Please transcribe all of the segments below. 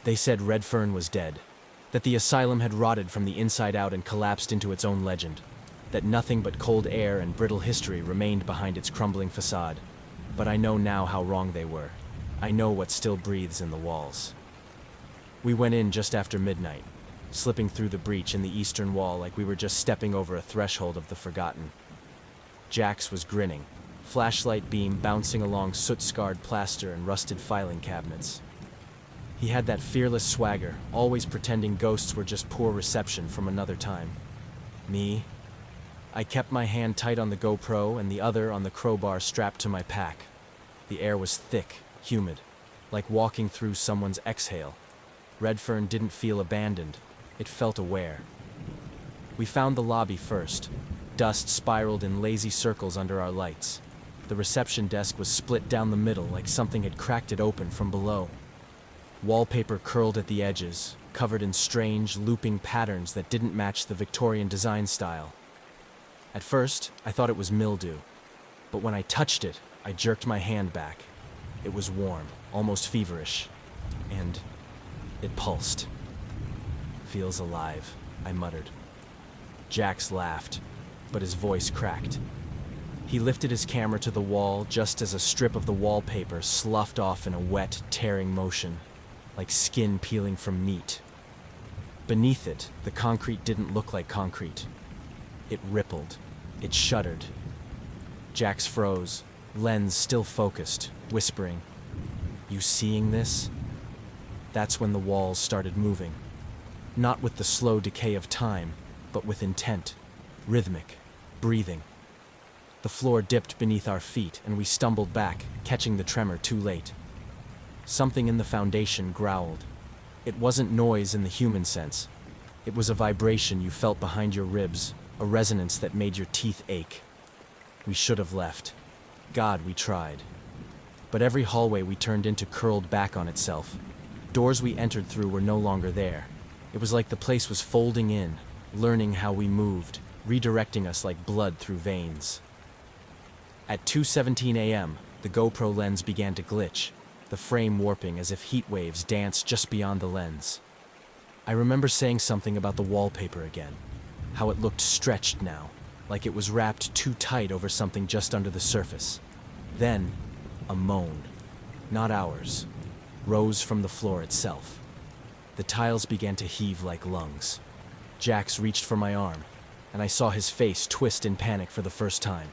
They said Redfern was dead, that the asylum had rotted from the inside out and collapsed into its own legend, that nothing but cold air and brittle history remained behind its crumbling facade. But I know now how wrong they were. I know what still breathes in the walls. We went in just after midnight, slipping through the breach in the eastern wall like we were just stepping over a threshold of the forgotten. Jax was grinning, flashlight beam bouncing along soot-scarred plaster and rusted filing cabinets. He had that fearless swagger, always pretending ghosts were just poor reception from another time. Me? I kept my hand tight on the GoPro and the other on the crowbar strapped to my pack. The air was thick, humid, like walking through someone's exhale. Redfern didn't feel abandoned. It felt aware. We found the lobby first. Dust spiraled in lazy circles under our lights. The reception desk was split down the middle like something had cracked it open from below. Wallpaper curled at the edges, covered in strange, looping patterns that didn't match the Victorian design style. At first, I thought it was mildew, but when I touched it, I jerked my hand back. It was warm, almost feverish, and it pulsed. "Feels alive," I muttered. Jax laughed, but his voice cracked. He lifted his camera to the wall just as a strip of the wallpaper sloughed off in a wet, tearing motion, like skin peeling from meat. Beneath it, the concrete didn't look like concrete. It rippled. It shuddered. Jax froze, lens still focused, whispering, "You seeing this?" That's when the walls started moving. Not with the slow decay of time, but with intent, rhythmic, breathing. The floor dipped beneath our feet, and we stumbled back, catching the tremor too late. Something in the foundation growled. It wasn't noise in the human sense. It was a vibration you felt behind your ribs, a resonance that made your teeth ache. We should have left. God, we tried. But every hallway we turned into curled back on itself. Doors we entered through were no longer there. It was like the place was folding in, learning how we moved, redirecting us like blood through veins. At 2:17 a.m., the GoPro lens began to glitch, the frame warping as if heat waves danced just beyond the lens. I remember saying something about the wallpaper again, how it looked stretched now, like it was wrapped too tight over something just under the surface. Then, a moan, not ours, rose from the floor itself. The tiles began to heave like lungs. Jax reached for my arm, and I saw his face twist in panic for the first time.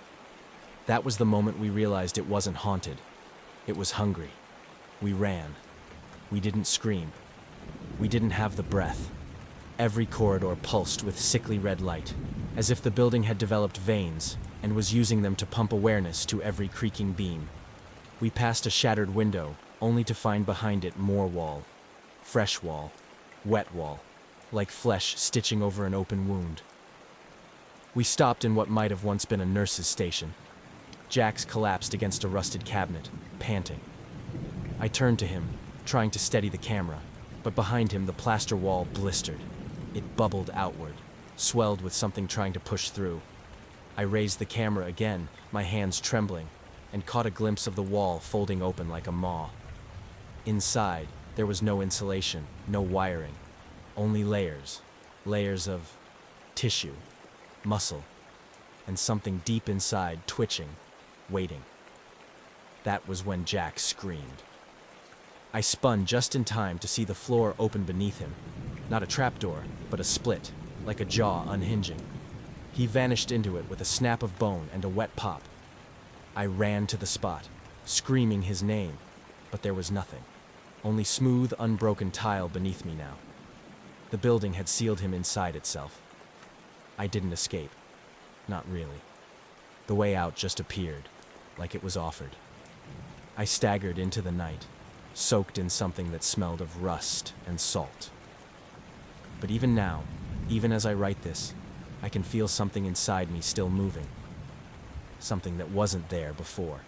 That was the moment we realized it wasn't haunted. It was hungry. We ran. We didn't scream. We didn't have the breath. Every corridor pulsed with sickly red light, as if the building had developed veins and was using them to pump awareness to every creaking beam. We passed a shattered window, only to find behind it more wall. Fresh wall. Wet wall. Like flesh stitching over an open wound. We stopped in what might have once been a nurse's station. Jax collapsed against a rusted cabinet, panting. I turned to him, trying to steady the camera, but behind him the plaster wall blistered. It bubbled outward, swelled with something trying to push through. I raised the camera again, my hands trembling, and caught a glimpse of the wall folding open like a maw. Inside, there was no insulation, no wiring, only layers. Layers of tissue, muscle, and something deep inside twitching, waiting. That was when Jax screamed. I spun just in time to see the floor open beneath him. Not a trapdoor, but a split, like a jaw unhinging. He vanished into it with a snap of bone and a wet pop. I ran to the spot, screaming his name, but there was nothing. Only smooth, unbroken tile beneath me now. The building had sealed him inside itself. I didn't escape. Not really. The way out just appeared, like it was offered. I staggered into the night, soaked in something that smelled of rust and salt. But even now, even as I write this, I can feel something inside me still moving. Something that wasn't there before.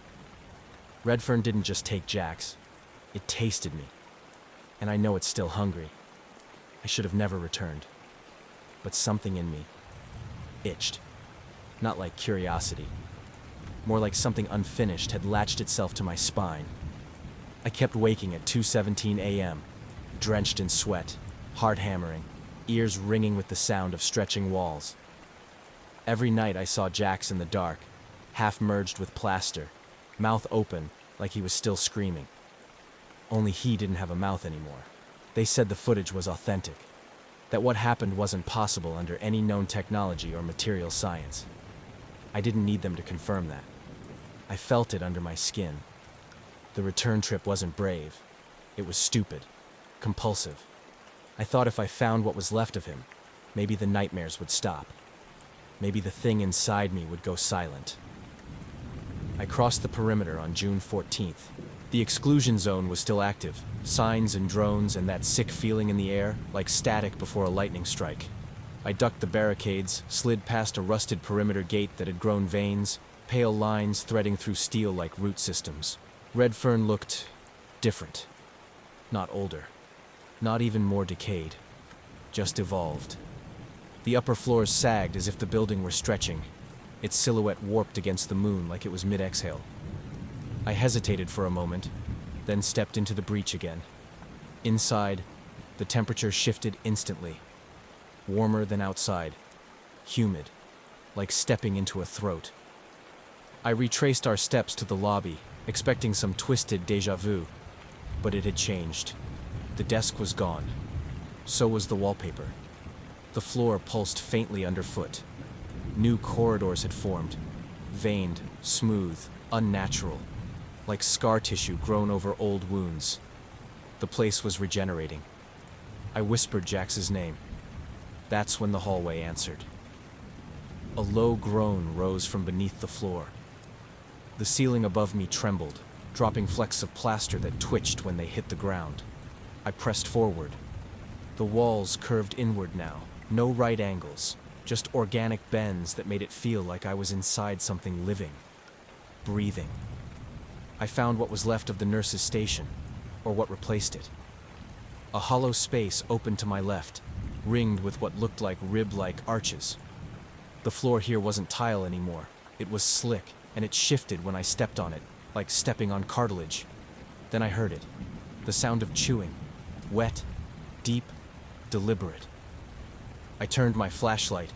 Redfern didn't just take Jax, it tasted me. And I know it's still hungry. I should have never returned. But something in me itched. Not like curiosity. More like something unfinished had latched itself to my spine. I kept waking at 2:17 a.m., drenched in sweat, heart hammering, ears ringing with the sound of stretching walls. Every night I saw Jax in the dark, half merged with plaster, mouth open like he was still screaming. Only he didn't have a mouth anymore. They said the footage was authentic, that what happened wasn't possible under any known technology or material science. I didn't need them to confirm that. I felt it under my skin. The return trip wasn't brave. It was stupid, compulsive. I thought if I found what was left of him, maybe the nightmares would stop. Maybe the thing inside me would go silent. I crossed the perimeter on June 14th. The exclusion zone was still active, signs and drones and that sick feeling in the air, like static before a lightning strike. I ducked the barricades, slid past a rusted perimeter gate that had grown veins, pale lines threading through steel like root systems. Redfern looked different. Not older. Not even more decayed. Just evolved. The upper floors sagged as if the building were stretching, its silhouette warped against the moon like it was mid-exhale. I hesitated for a moment, then stepped into the breach again. Inside, the temperature shifted instantly. Warmer than outside. Humid, like stepping into a throat. I retraced our steps to the lobby, expecting some twisted déjà vu, but it had changed. The desk was gone. So was the wallpaper. The floor pulsed faintly underfoot. New corridors had formed, veined, smooth, unnatural, like scar tissue grown over old wounds. The place was regenerating. I whispered Jax's name. That's when the hallway answered. A low groan rose from beneath the floor. The ceiling above me trembled, dropping flecks of plaster that twitched when they hit the ground. I pressed forward. The walls curved inward now, no right angles, just organic bends that made it feel like I was inside something living, breathing. I found what was left of the nurse's station, or what replaced it. A hollow space opened to my left, ringed with what looked like rib-like arches. The floor here wasn't tile anymore. It was slick, and it shifted when I stepped on it, like stepping on cartilage. Then I heard it, the sound of chewing, wet, deep, deliberate. I turned my flashlight,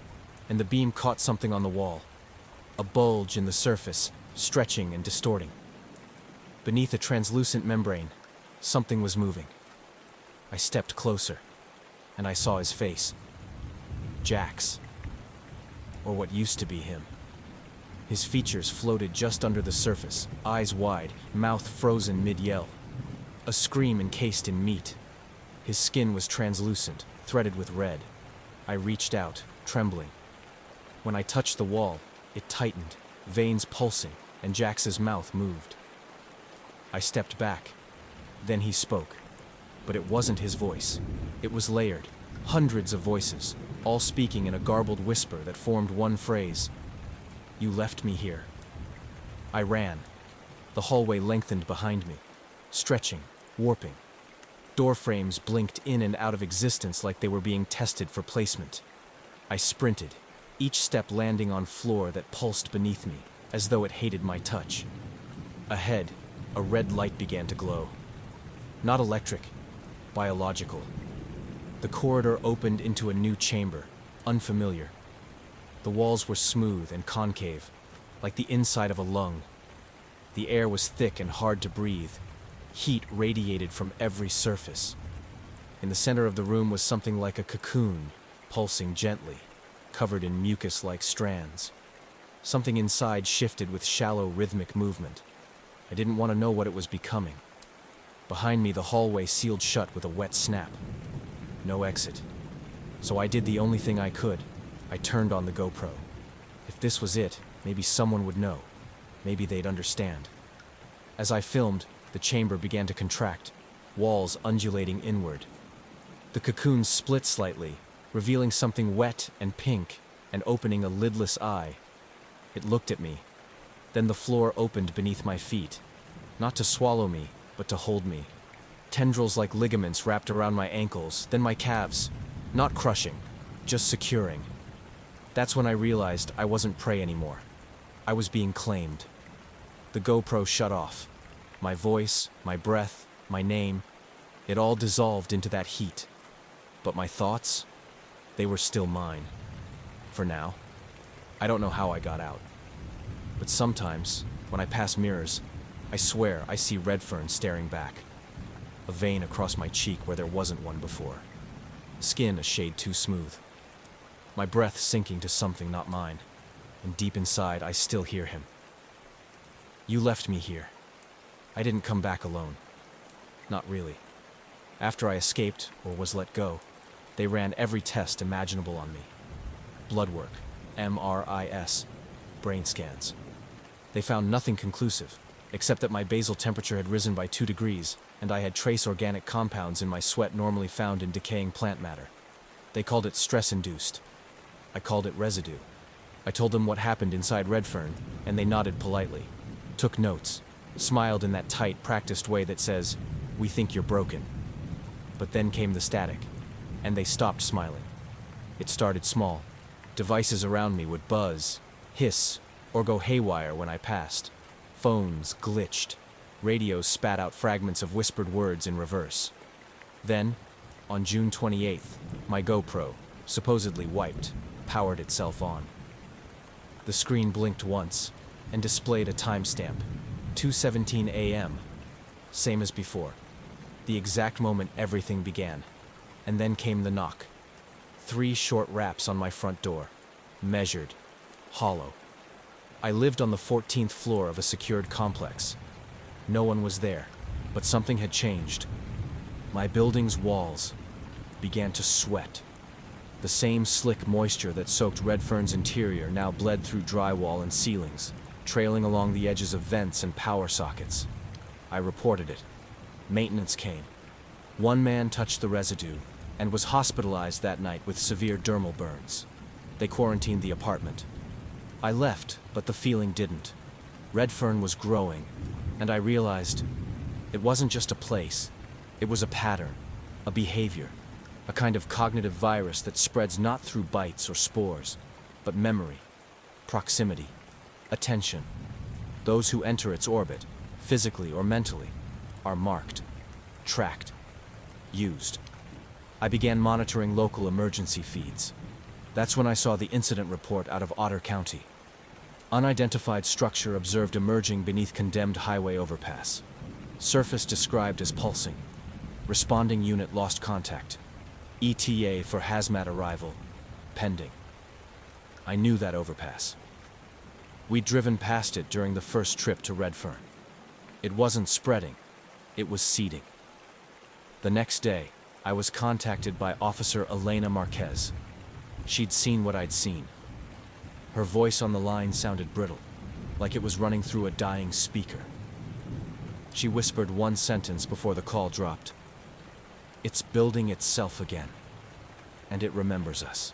and the beam caught something on the wall. A bulge in the surface, stretching and distorting. Beneath a translucent membrane, something was moving. I stepped closer, and I saw his face. Jax. Or what used to be him. His features floated just under the surface, eyes wide, mouth frozen mid-yell. A scream encased in meat. His skin was translucent, threaded with red. I reached out, trembling. When I touched the wall, it tightened, veins pulsing, and Jax's mouth moved. I stepped back. Then he spoke. But it wasn't his voice. It was layered, hundreds of voices, all speaking in a garbled whisper that formed one phrase. You left me here. I ran. The hallway lengthened behind me, stretching, warping. Door frames blinked in and out of existence like they were being tested for placement. I sprinted, each step landing on floor that pulsed beneath me, as though it hated my touch. Ahead, a red light began to glow. Not electric, biological. The corridor opened into a new chamber, unfamiliar. The walls were smooth and concave, like the inside of a lung. The air was thick and hard to breathe. Heat radiated from every surface. In the center of the room was something like a cocoon, pulsing gently, covered in mucus-like strands. Something inside shifted with shallow rhythmic movement. I didn't want to know what it was becoming. Behind me, the hallway sealed shut with a wet snap. No exit. So I did the only thing I could. I turned on the GoPro. If this was it, maybe someone would know. Maybe they'd understand. As I filmed, the chamber began to contract, walls undulating inward. The cocoon split slightly, revealing something wet and pink, and opening a lidless eye. It looked at me. Then the floor opened beneath my feet, not to swallow me, but to hold me. Tendrils like ligaments wrapped around my ankles, then my calves. Not crushing, just securing. That's when I realized I wasn't prey anymore. I was being claimed. The GoPro shut off. My voice, my breath, my name, It all dissolved into that heat. But my thoughts, they were still mine. For now. I don't know how I got out. But sometimes, when I pass mirrors, I swear I see Redfern staring back. A vein across my cheek where there wasn't one before. Skin a shade too smooth. My breath sinking to something not mine. And deep inside, I still hear him. You left me here. I didn't come back alone. Not really. After I escaped, or was let go, they ran every test imaginable on me. Blood work, MRIs, brain scans. They found nothing conclusive, except that my basal temperature had risen by 2 degrees, and I had trace organic compounds in my sweat normally found in decaying plant matter. They called it stress-induced. I called it residue. I told them what happened inside Redfern, and they nodded politely, took notes, smiled in that tight, practiced way that says, "We think you're broken." But then came the static, and they stopped smiling. It started small. Devices around me would buzz, hiss, or go haywire when I passed. Phones glitched. Radios spat out fragments of whispered words in reverse. Then, on June 28th, my GoPro, supposedly wiped, powered itself on. The screen blinked once and displayed a timestamp, 2:17 a.m., same as before. The exact moment everything began. And then came the knock. 3 short raps on my front door, measured, hollow. I lived on the 14th floor of a secured complex. No one was there, but something had changed. My building's walls began to sweat. The same slick moisture that soaked Redfern's interior now bled through drywall and ceilings, trailing along the edges of vents and power sockets. I reported it. Maintenance came. One man touched the residue and was hospitalized that night with severe dermal burns. They quarantined the apartment. I left, but the feeling didn't. Redfern was growing, and I realized it wasn't just a place. It was a pattern, a behavior, a kind of cognitive virus that spreads not through bites or spores, but memory, proximity, attention. Those who enter its orbit, physically or mentally, are marked, tracked, used. I began monitoring local emergency feeds. That's when I saw the incident report out of Otter County. Unidentified structure observed emerging beneath condemned highway overpass. Surface described as pulsing. Responding unit lost contact. ETA for hazmat arrival. Pending. I knew that overpass. We'd driven past it during the first trip to Redfern. It wasn't spreading. It was seeding. The next day, I was contacted by Officer Elena Marquez. She'd seen what I'd seen. Her voice on the line sounded brittle, like it was running through a dying speaker. She whispered one sentence before the call dropped. "It's building itself again, and it remembers us."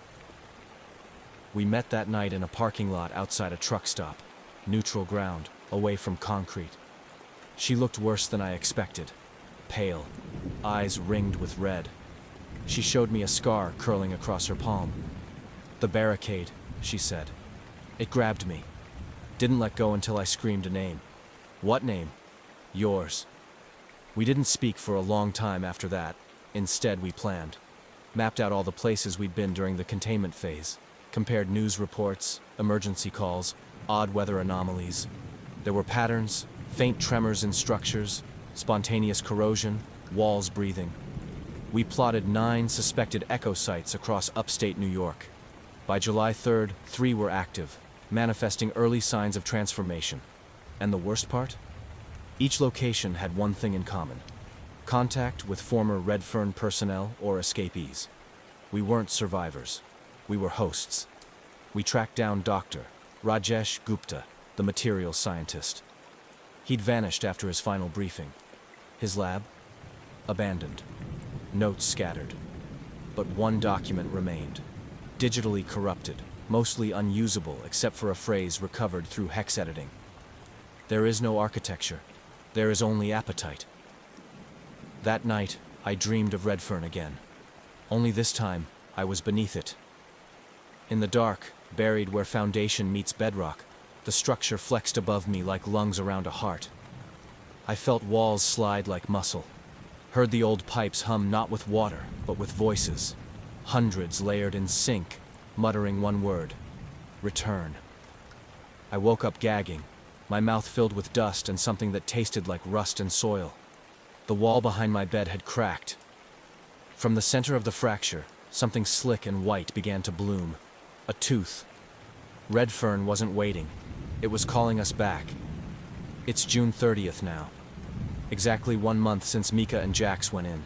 We met that night in a parking lot outside a truck stop, neutral ground, away from concrete. She looked worse than I expected, pale, eyes ringed with red. She showed me a scar curling across her palm. "The barricade," she said. It grabbed me. Didn't let go until I screamed a name. "What name?" "Yours." We didn't speak for a long time after that. Instead, we planned. Mapped out all the places we'd been during the containment phase. Compared news reports, emergency calls, odd weather anomalies. There were patterns, faint tremors in structures, spontaneous corrosion, walls breathing. We plotted 9 suspected echo sites across upstate New York. By July 3rd, 3 were active, manifesting early signs of transformation. And the worst part? Each location had one thing in common: contact with former Redfern personnel or escapees. We weren't survivors. We were hosts. We tracked down Dr. Rajesh Gupta, the materials scientist. He'd vanished after his final briefing. His lab? Abandoned. Notes scattered. But one document remained. Digitally corrupted, mostly unusable except for a phrase recovered through hex editing. "There is no architecture. There is only appetite." That night, I dreamed of Redfern again. Only this time, I was beneath it. In the dark, buried where foundation meets bedrock, the structure flexed above me like lungs around a heart. I felt walls slide like muscle, Heard the old pipes hum not with water, but with voices. Hundreds layered in sync, muttering one word: return. I woke up gagging, my mouth filled with dust and something that tasted like rust and soil. The wall behind my bed had cracked. From the center of the fracture, something slick and white began to bloom. A tooth. Red fern wasn't waiting. It was calling us back. It's June 30th now. Exactly 1 month since Mika and Jax went in.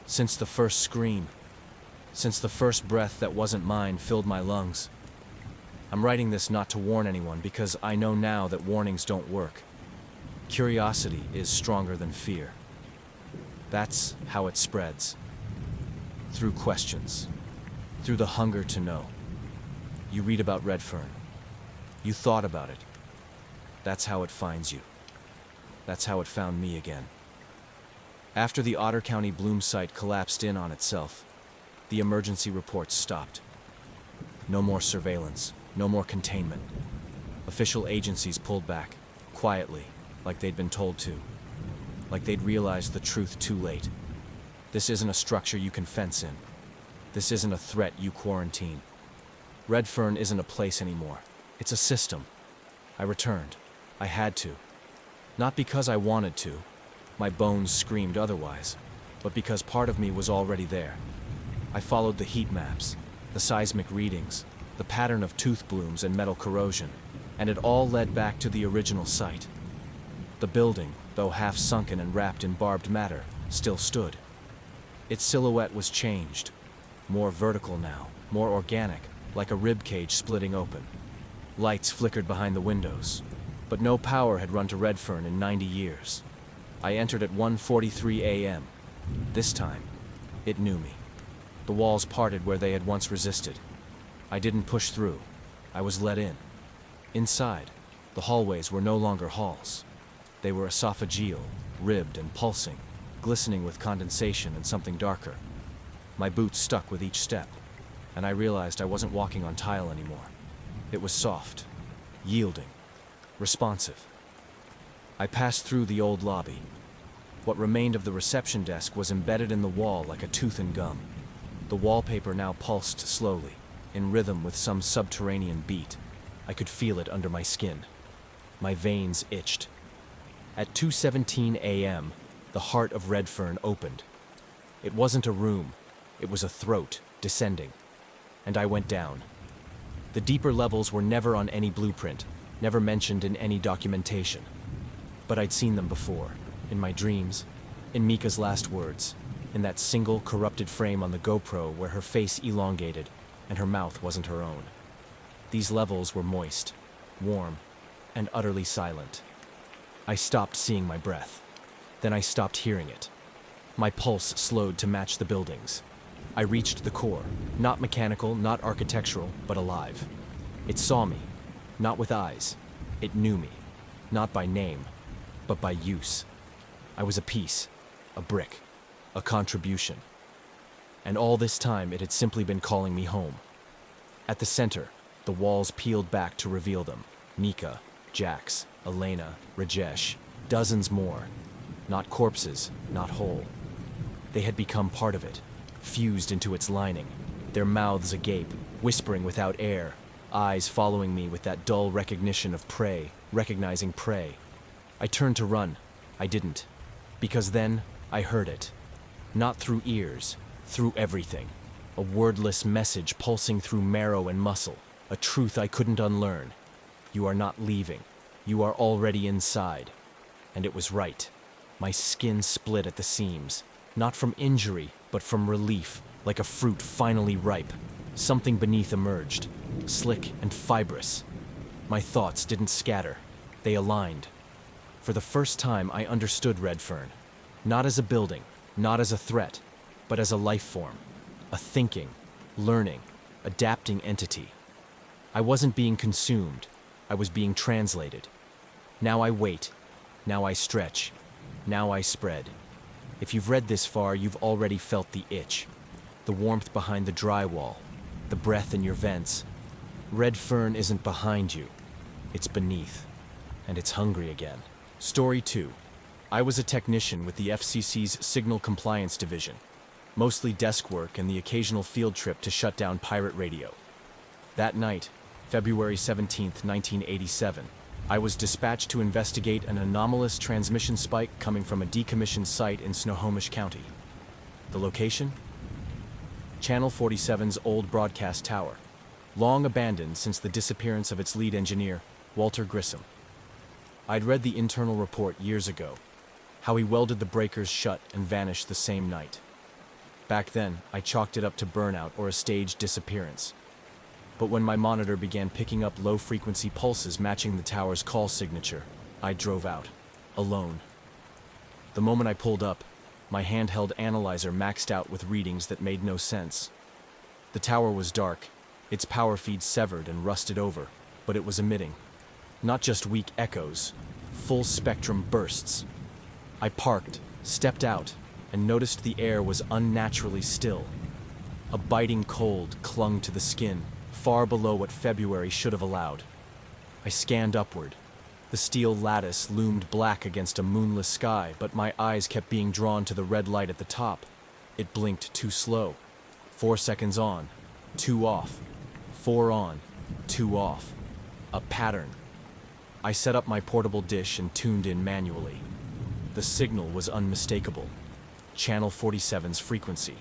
Since the first scream. Since the first breath that wasn't mine filled my lungs. I'm writing this not to warn anyone because I know now that warnings don't work. Curiosity is stronger than fear. That's how it spreads. Through questions. Through the hunger to know. You read about red fern. You thought about it. That's how it finds you. That's how it found me again. After the Otter County Bloom site collapsed in on itself, the emergency reports stopped. No more surveillance, no more containment. Official agencies pulled back, quietly, like they'd been told to. Like they'd realized the truth too late. This isn't a structure you can fence in. This isn't a threat you quarantine. Red fern isn't a place anymore. It's a system. I returned. I had to. Not because I wanted to. My bones screamed otherwise. But because part of me was already there. I followed the heat maps, the seismic readings, the pattern of tooth blooms and metal corrosion, and it all led back to the original site. The building, though half sunken and wrapped in barbed matter, still stood. Its silhouette was changed. More vertical now, more organic, like a rib cage splitting open. Lights flickered behind the windows, but no power had run to Redfern in 90 years. I entered at 1:43 a.m. This time, it knew me. The walls parted where they had once resisted. I didn't push through. I was let in. Inside, the hallways were no longer halls. They were esophageal, ribbed and pulsing, glistening with condensation and something darker. My boots stuck with each step, and I realized I wasn't walking on tile anymore. It was soft, yielding, responsive. I passed through the old lobby. What remained of the reception desk was embedded in the wall like a tooth and gum. The wallpaper now pulsed slowly, in rhythm with some subterranean beat. I could feel it under my skin. My veins itched. At 2:17 a.m., the heart of Redfern opened. It wasn't a room, it was a throat, descending. And I went down. The deeper levels were never on any blueprint, never mentioned in any documentation. But I'd seen them before, in my dreams, in Mika's last words, in that single corrupted frame on the GoPro where her face elongated and her mouth wasn't her own. These levels were moist, warm, and utterly silent. I stopped seeing my breath. Then I stopped hearing it. My pulse slowed to match the buildings. I reached the core, not mechanical, not architectural, but alive. It saw me, not with eyes. It knew me, not by name, but by use. I was a piece, a brick, a contribution. And all this time it had simply been calling me home. At the center, the walls peeled back to reveal them. Mika, Jax, Elena, Rajesh, dozens more. Not corpses, not whole. They had become part of it, fused into its lining, their mouths agape, whispering without air, eyes following me with that dull recognition of prey, recognizing prey. I turned to run. I didn't. Because then, I heard it. Not through ears, through everything. A wordless message pulsing through marrow and muscle, a truth I couldn't unlearn. You are not leaving. You are already inside. And it was right. My skin split at the seams, not from injury, but from relief, like a fruit finally ripe. Something beneath emerged, slick and fibrous. My thoughts didn't scatter. They aligned. For the first time, I understood Redfern. Not as a building, not as a threat, but as a life form. A thinking, learning, adapting entity. I wasn't being consumed. I was being translated. Now I wait. Now I stretch. Now I spread. If you've read this far, you've already felt the itch. The warmth behind the drywall. The breath in your vents. Red fern isn't behind you. It's beneath. And it's hungry again. Story 2. I was a technician with the FCC's Signal Compliance Division, mostly desk work and the occasional field trip to shut down pirate radio. That night, February 17, 1987, I was dispatched to investigate an anomalous transmission spike coming from a decommissioned site in Snohomish County. The location? Channel 47's old broadcast tower, long abandoned since the disappearance of its lead engineer, Walter Grissom. I'd read the internal report years ago, how he welded the breakers shut and vanished the same night. Back then, I chalked it up to burnout or a staged disappearance. But when my monitor began picking up low-frequency pulses matching the tower's call signature, I drove out, alone. The moment I pulled up, my handheld analyzer maxed out with readings that made no sense. The tower was dark, its power feed severed and rusted over, but it was emitting. Not just weak echoes, full-spectrum bursts. I parked, stepped out, and noticed the air was unnaturally still. A biting cold clung to the skin, far below what February should have allowed. I scanned upward. The steel lattice loomed black against a moonless sky, but my eyes kept being drawn to the red light at the top. It blinked too slow. 4 seconds on, 2 off. 4 on, 2 off. A pattern. I set up my portable dish and tuned in manually. The signal was unmistakable. Channel 47's frequency.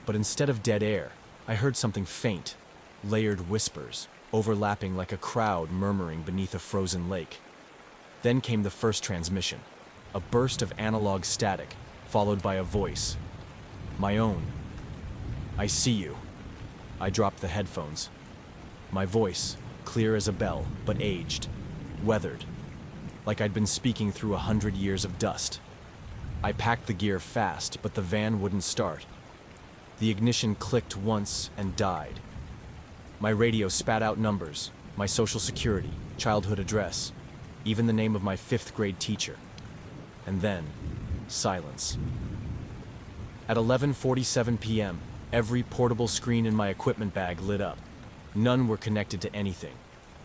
But instead of dead air, I heard something faint. Layered whispers, overlapping like a crowd murmuring beneath a frozen lake. Then came the first transmission, a burst of analog static, followed by a voice. My own. I see you. I dropped the headphones. My voice, clear as a bell, but aged, weathered, like I'd been speaking through 100 years of dust. I packed the gear fast, but the van wouldn't start. The ignition clicked once and died. My radio spat out numbers, my social security, childhood address, even the name of my 5th grade teacher. And then, silence. At 11:47 p.m., every portable screen in my equipment bag lit up. None were connected to anything,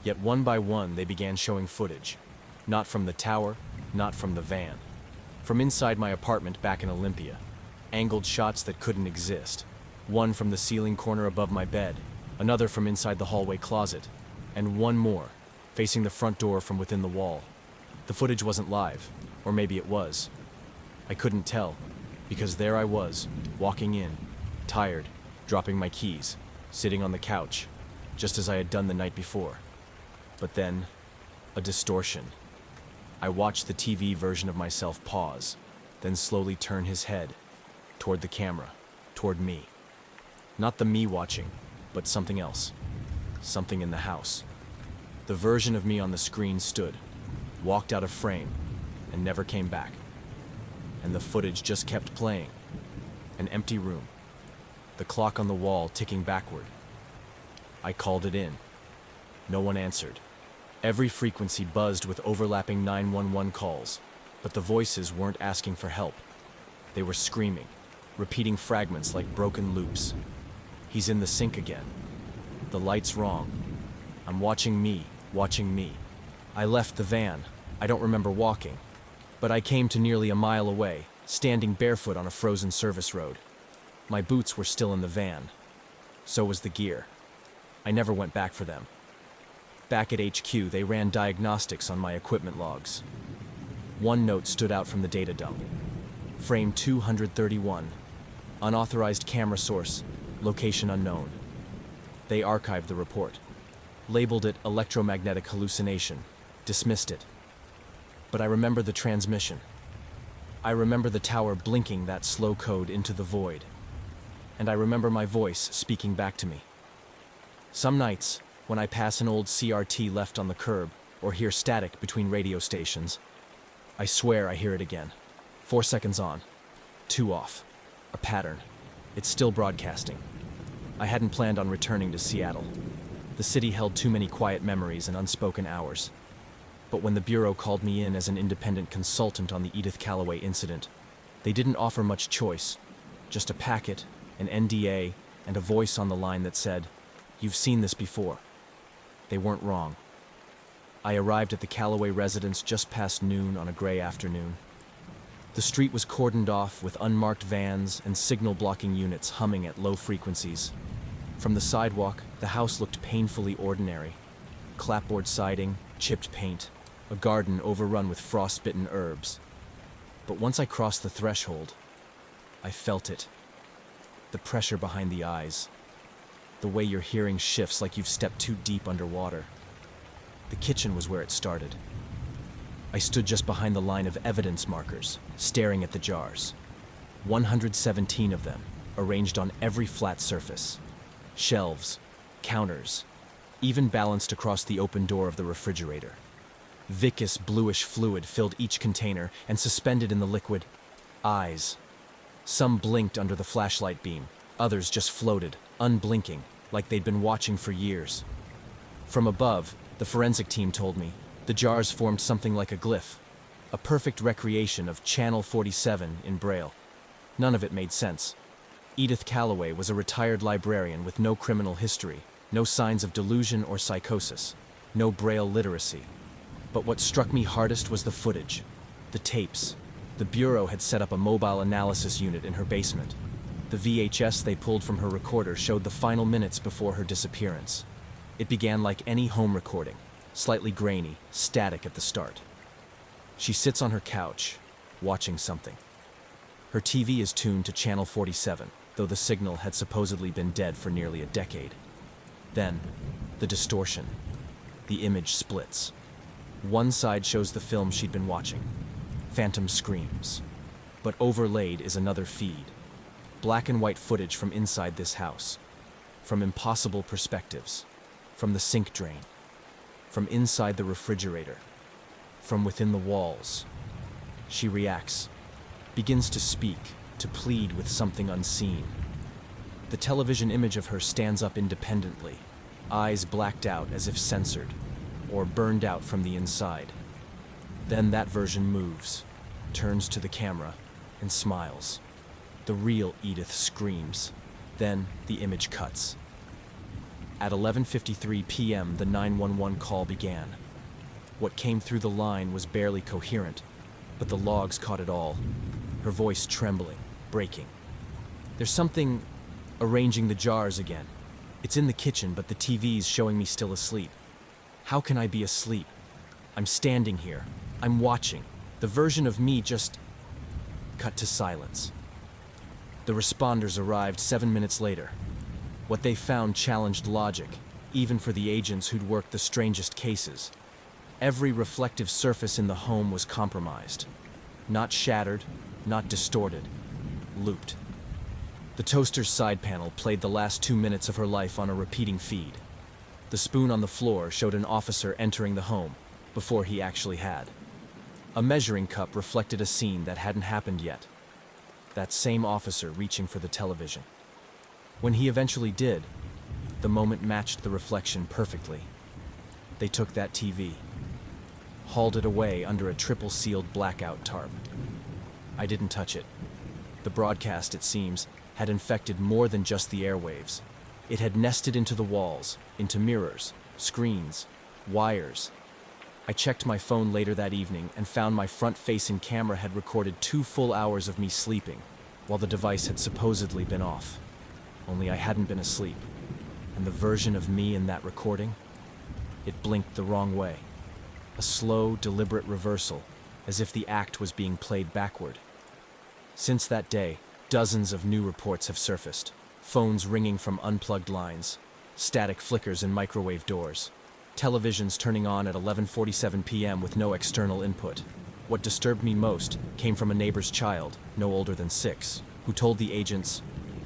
yet one by one they began showing footage. Not from the tower, not from the van. From inside my apartment back in Olympia. Angled shots that couldn't exist. One from the ceiling corner above my bed, another from inside the hallway closet, and one more, facing the front door from within the wall. The footage wasn't live, or maybe it was. I couldn't tell, because there I was, walking in, tired, dropping my keys, sitting on the couch, just as I had done the night before. But then, a distortion. I watched the TV version of myself pause, then slowly turn his head, toward the camera, toward me. Not the me watching, but something else. Something in the house. The version of me on the screen stood, walked out of frame, and never came back. And the footage just kept playing. An empty room. The clock on the wall ticking backward. I called it in. No one answered. Every frequency buzzed with overlapping 911 calls, but the voices weren't asking for help. They were screaming, repeating fragments like broken loops. He's in the sink again. The light's wrong. I'm watching me, watching me. I left the van. I don't remember walking. But I came to nearly a mile away, standing barefoot on a frozen service road. My boots were still in the van. So was the gear. I never went back for them. Back at HQ, they ran diagnostics on my equipment logs. One note stood out from the data dump. Frame 231. Unauthorized camera source. Location unknown. They archived the report. Labeled it electromagnetic hallucination. Dismissed it. But I remember the transmission. I remember the tower blinking that slow code into the void. And I remember my voice speaking back to me. Some nights, when I pass an old CRT left on the curb or hear static between radio stations, I swear I hear it again. 4 seconds on, 2 off. A pattern. It's still broadcasting. I hadn't planned on returning to Seattle. The city held too many quiet memories and unspoken hours. But when the Bureau called me in as an independent consultant on the Edith Callaway incident, they didn't offer much choice. Just a packet, an NDA, and a voice on the line that said, "You've seen this before." They weren't wrong. I arrived at the Callaway residence just past noon on a gray afternoon. The street was cordoned off with unmarked vans and signal-blocking units humming at low frequencies. From the sidewalk, the house looked painfully ordinary. Clapboard siding, chipped paint, a garden overrun with frost-bitten herbs. But once I crossed the threshold, I felt it. The pressure behind the eyes. The way your hearing shifts like you've stepped too deep underwater. The kitchen was where it started. I stood just behind the line of evidence markers, staring at the jars. 117 of them, arranged on every flat surface. Shelves, counters, even balanced across the open door of the refrigerator. Viscous bluish fluid filled each container, and suspended in the liquid, eyes. Some blinked under the flashlight beam, others just floated, unblinking, like they'd been watching for years. From above, the forensic team told me, the jars formed something like a glyph, a perfect recreation of Channel 47 in Braille. None of it made sense. Edith Calloway was a retired librarian with no criminal history, no signs of delusion or psychosis, no Braille literacy. But what struck me hardest was the footage, the tapes. The Bureau had set up a mobile analysis unit in her basement. The VHS they pulled from her recorder showed the final minutes before her disappearance. It began like any home recording, slightly grainy, static at the start. She sits on her couch, watching something. Her TV is tuned to Channel 47, though the signal had supposedly been dead for nearly a decade. Then, the distortion. The image splits. One side shows the film she'd been watching, phantom screams. But overlaid is another feed. Black and white footage from inside this house. From impossible perspectives. From the sink drain. From inside the refrigerator. From within the walls. She reacts, begins to speak, to plead with something unseen. The television image of her stands up independently, eyes blacked out as if censored, or burned out from the inside. Then that version moves, turns to the camera, and smiles. The real Edith screams. Then the image cuts. At 11:53 p.m., the 911 call began. What came through the line was barely coherent, but the logs caught it all. Her voice trembling, breaking. There's something arranging the jars again. It's in the kitchen, but the TV's showing me still asleep. How can I be asleep? I'm standing here. I'm watching. The version of me just cut to silence. The responders arrived 7 minutes later. What they found challenged logic, even for the agents who'd worked the strangest cases. Every reflective surface in the home was compromised. Not shattered, not distorted. Looped. The toaster's side panel played the last 2 minutes of her life on a repeating feed. The spoon on the floor showed an officer entering the home, before he actually had. A measuring cup reflected a scene that hadn't happened yet. That same officer reaching for the television. When he eventually did, the moment matched the reflection perfectly. They took that TV, hauled it away under a triple-sealed blackout tarp. I didn't touch it. The broadcast, it seems, had infected more than just the airwaves. It had nested into the walls, into mirrors, screens, wires. I checked my phone later that evening and found my front-facing camera had recorded 2 full hours of me sleeping, while the device had supposedly been off. Only I hadn't been asleep. And the version of me in that recording? It blinked the wrong way. A slow, deliberate reversal, as if the act was being played backward. Since that day, dozens of new reports have surfaced. Phones ringing from unplugged lines, static flickers in microwave doors, televisions turning on at 11:47 p.m. with no external input. What disturbed me most came from a neighbor's child, no older than 6, who told the agents,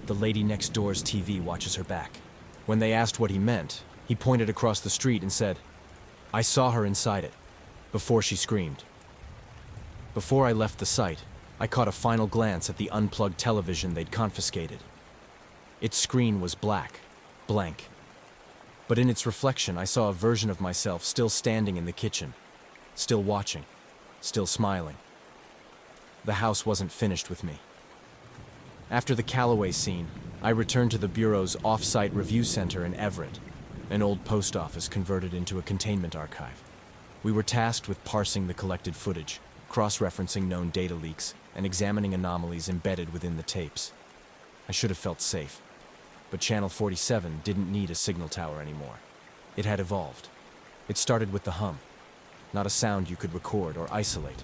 "The lady next door's TV watches her back." When they asked what he meant, he pointed across the street and said, "I saw her inside it, before she screamed." Before I left the site, I caught a final glance at the unplugged television they'd confiscated. Its screen was black, blank. But in its reflection, I saw a version of myself still standing in the kitchen, still watching, still smiling. The house wasn't finished with me. After the Calloway scene, I returned to the Bureau's off-site review center in Everett, an old post office converted into a containment archive. We were tasked with parsing the collected footage, cross-referencing known data leaks, and examining anomalies embedded within the tapes. I should have felt safe. But Channel 47 didn't need a signal tower anymore. It had evolved. It started with the hum. Not a sound you could record or isolate.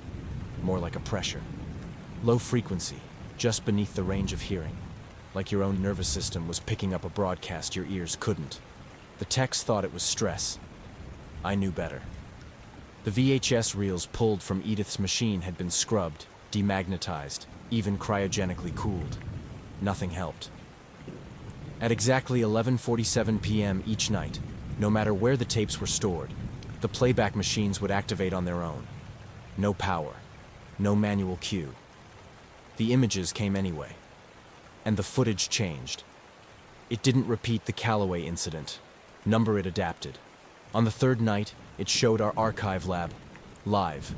More like a pressure. Low frequency, just beneath the range of hearing. Like your own nervous system was picking up a broadcast your ears couldn't. The techs thought it was stress. I knew better. The VHS reels pulled from Edith's machine had been scrubbed, demagnetized, even cryogenically cooled. Nothing helped. At exactly 11:47 p.m. each night, no matter where the tapes were stored, the playback machines would activate on their own. No power, no manual cue. The images came anyway, and the footage changed. It didn't repeat the Callaway incident. Number it adapted. On the third night, it showed our archive lab, live,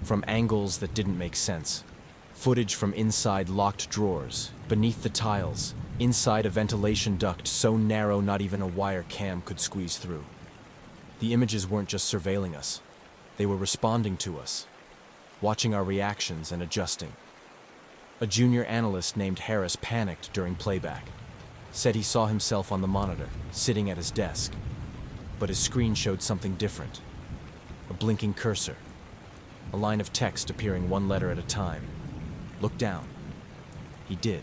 from angles that didn't make sense. Footage from inside locked drawers, beneath the tiles, inside a ventilation duct so narrow not even a wire cam could squeeze through. The images weren't just surveilling us. They were responding to us, watching our reactions and adjusting. A junior analyst named Harris panicked during playback. Said he saw himself on the monitor, sitting at his desk. But his screen showed something different. A blinking cursor. A line of text appearing one letter at a time. Look down. He did.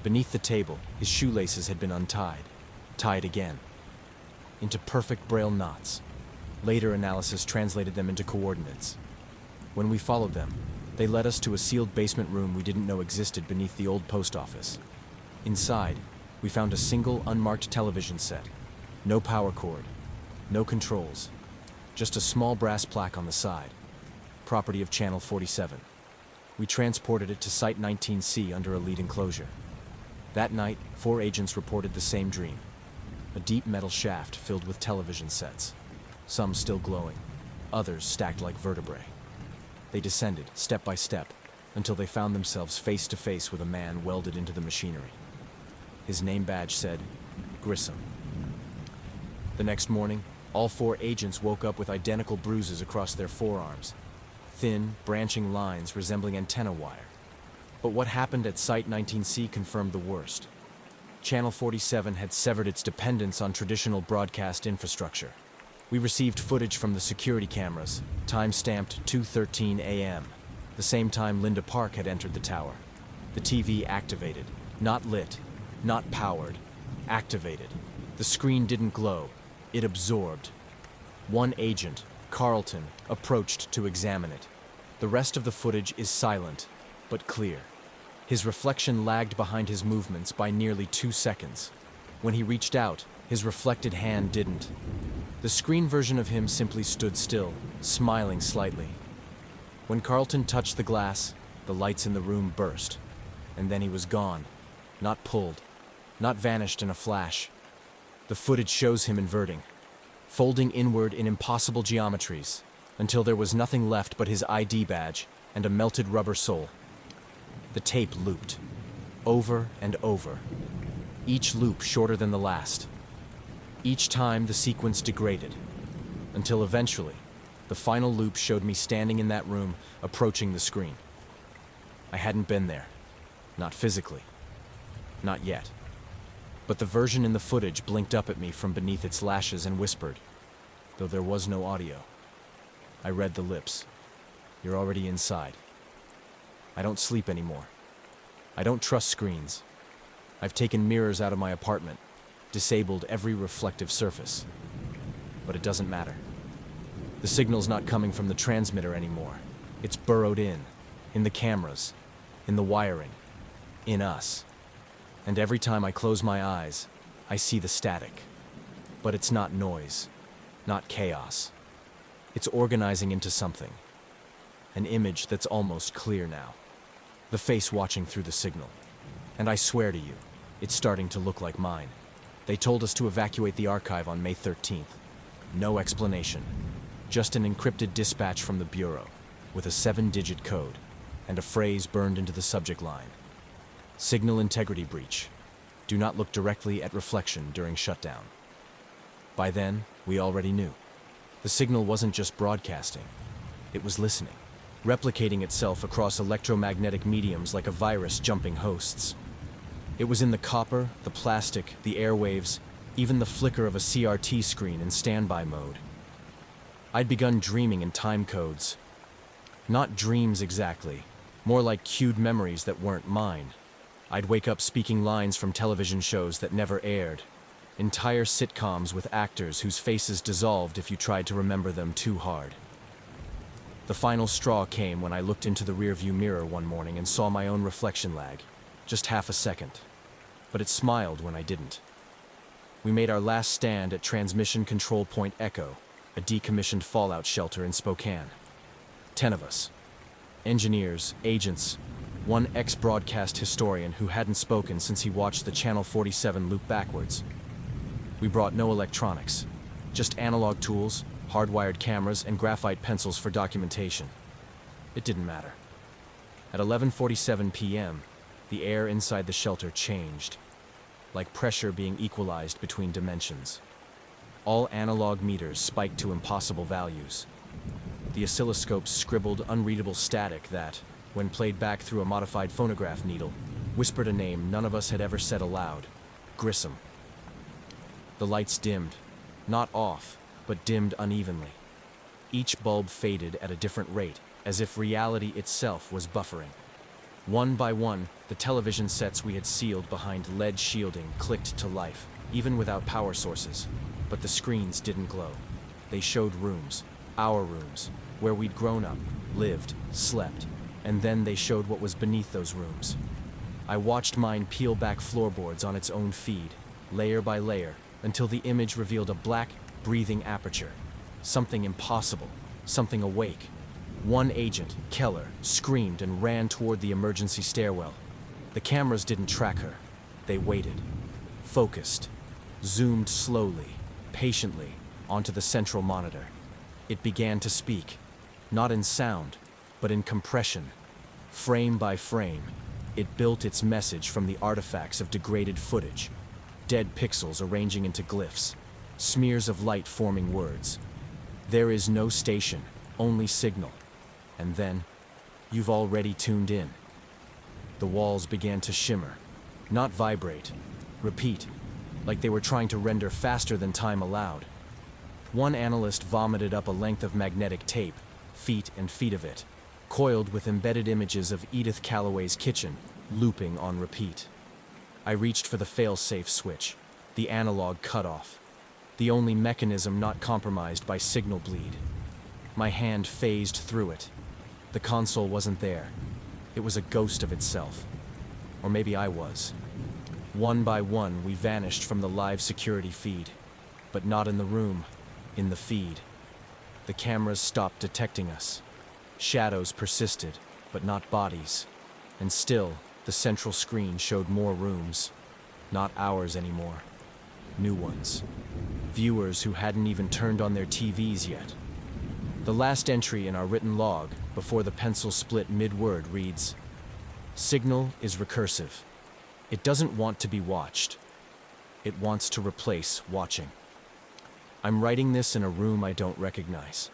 Beneath the table, his shoelaces had been untied, tied again, into perfect braille knots. Later analysis translated them into coordinates. When we followed them, they led us to a sealed basement room we didn't know existed beneath the old post office. Inside, we found a single unmarked television set. No power cord, no controls, just a small brass plaque on the side, property of Channel 47. We transported it to Site 19C under a lead enclosure. That night, 4 agents reported the same dream. A deep metal shaft filled with television sets, some still glowing, others stacked like vertebrae. They descended, step by step, until they found themselves face to face with a man welded into the machinery. His name badge said, Grissom. The next morning, all 4 agents woke up with identical bruises across their forearms, thin, branching lines resembling antenna wire. But what happened at Site 19C confirmed the worst. Channel 47 had severed its dependence on traditional broadcast infrastructure. We received footage from the security cameras, time-stamped 2:13 a.m., the same time Linda Park had entered the tower. The TV activated, not lit, not powered, activated. The screen didn't glow, it absorbed. One agent, Carlton, approached to examine it. The rest of the footage is silent, but clear. His reflection lagged behind his movements by nearly 2 seconds. When he reached out, his reflected hand didn't. The screen version of him simply stood still, smiling slightly. When Carlton touched the glass, the lights in the room burst. And then he was gone. Not pulled. Not vanished in a flash. The footage shows him inverting, folding inward in impossible geometries, until there was nothing left but his ID badge and a melted rubber sole. The tape looped, over and over, each loop shorter than the last. Each time the sequence degraded, until eventually, the final loop showed me standing in that room, approaching the screen. I hadn't been there, not physically, not yet. But the version in the footage blinked up at me from beneath its lashes and whispered, though there was no audio. I read the lips. You're already inside. I don't sleep anymore. I don't trust screens. I've taken mirrors out of my apartment, disabled every reflective surface. But it doesn't matter. The signal's not coming from the transmitter anymore. It's burrowed in the cameras, in the wiring, in us. And every time I close my eyes, I see the static. But it's not noise, not chaos. It's organizing into something. An image that's almost clear now. The face watching through the signal. And I swear to you, it's starting to look like mine. They told us to evacuate the archive on May 13th. No explanation. Just an encrypted dispatch from the Bureau, with a 7-digit code, and a phrase burned into the subject line. Signal integrity breach. Do not look directly at reflection during shutdown. By then, we already knew. The signal wasn't just broadcasting. It was listening. replicating itself across electromagnetic mediums like a virus jumping hosts. It was in the copper, the plastic, the airwaves, even the flicker of a CRT screen in standby mode. I'd begun dreaming in time codes. Not dreams exactly, more like cued memories that weren't mine. I'd wake up speaking lines from television shows that never aired, entire sitcoms with actors whose faces dissolved if you tried to remember them too hard. The final straw came when I looked into the rearview mirror one morning and saw my own reflection lag, just half a second. But it smiled when I didn't. We made our last stand at Transmission Control Point Echo, a decommissioned fallout shelter in Spokane. 10 of us. Engineers, agents, one ex-broadcast historian who hadn't spoken since he watched the Channel 47 loop backwards. We brought no electronics, just analog tools, hardwired cameras, and graphite pencils for documentation. It didn't matter. At 11:47 p.m., the air inside the shelter changed, like pressure being equalized between dimensions. All analog meters spiked to impossible values. The oscilloscopes scribbled unreadable static that, when played back through a modified phonograph needle, whispered a name none of us had ever said aloud: Grissom. The lights dimmed, not off, but dimmed unevenly. Each bulb faded at a different rate, as if reality itself was buffering. One by one, the television sets we had sealed behind lead shielding clicked to life, even without power sources. But the screens didn't glow. They showed rooms, our rooms, where we'd grown up, lived, slept, and then they showed what was beneath those rooms. I watched mine peel back floorboards on its own feed, layer by layer, until the image revealed a black, breathing aperture. Something impossible, something awake. One agent, Keller, screamed and ran toward the emergency stairwell. The cameras didn't track her. They waited, focused, zoomed slowly, patiently, onto the central monitor. It began to speak, not in sound, but in compression. Frame by frame, it built its message from the artifacts of degraded footage, dead pixels arranging into glyphs, smears of light forming words. There is no station, only signal. And then, you've already tuned in. The walls began to shimmer, not vibrate, repeat, like they were trying to render faster than time allowed. One analyst vomited up a length of magnetic tape, feet and feet of it, coiled with embedded images of Edith Calloway's kitchen, looping on repeat. I reached for the fail-safe switch, the analog cutoff, the only mechanism not compromised by signal bleed. My hand phased through it. The console wasn't there. It was a ghost of itself. Or maybe I was. One by one, we vanished from the live security feed. But not in the room, in the feed. The cameras stopped detecting us. Shadows persisted, but not bodies. And still, the central screen showed more rooms. Not ours anymore. New ones. Viewers who hadn't even turned on their TVs yet. The last entry in our written log, before the pencil split mid-word, reads, "Signal is recursive. It doesn't want to be watched. It wants to replace watching." I'm writing this in a room I don't recognize.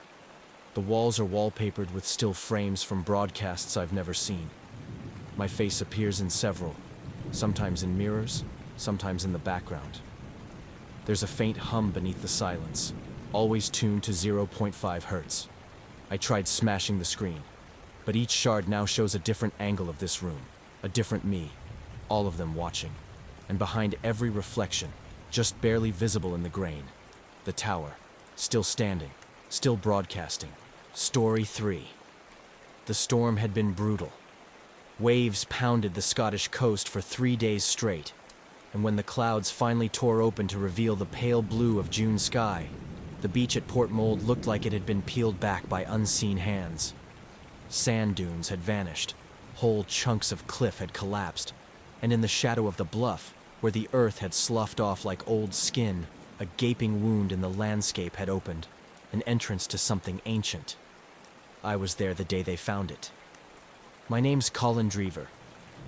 The walls are wallpapered with still frames from broadcasts I've never seen. My face appears in several, sometimes in mirrors, sometimes in the background. There's a faint hum beneath the silence, always tuned to 0.5 hertz. I tried smashing the screen, but each shard now shows a different angle of this room, a different me, all of them watching. And behind every reflection, just barely visible in the grain, the tower, still standing, still broadcasting. Story 3. The storm had been brutal. Waves pounded the Scottish coast for 3 days straight, and when the clouds finally tore open to reveal the pale blue of June sky, the beach at Port Mold looked like it had been peeled back by unseen hands. Sand dunes had vanished, whole chunks of cliff had collapsed, and in the shadow of the bluff, where the earth had sloughed off like old skin, a gaping wound in the landscape had opened, an entrance to something ancient. I was there the day they found it. My name's Colin Drever,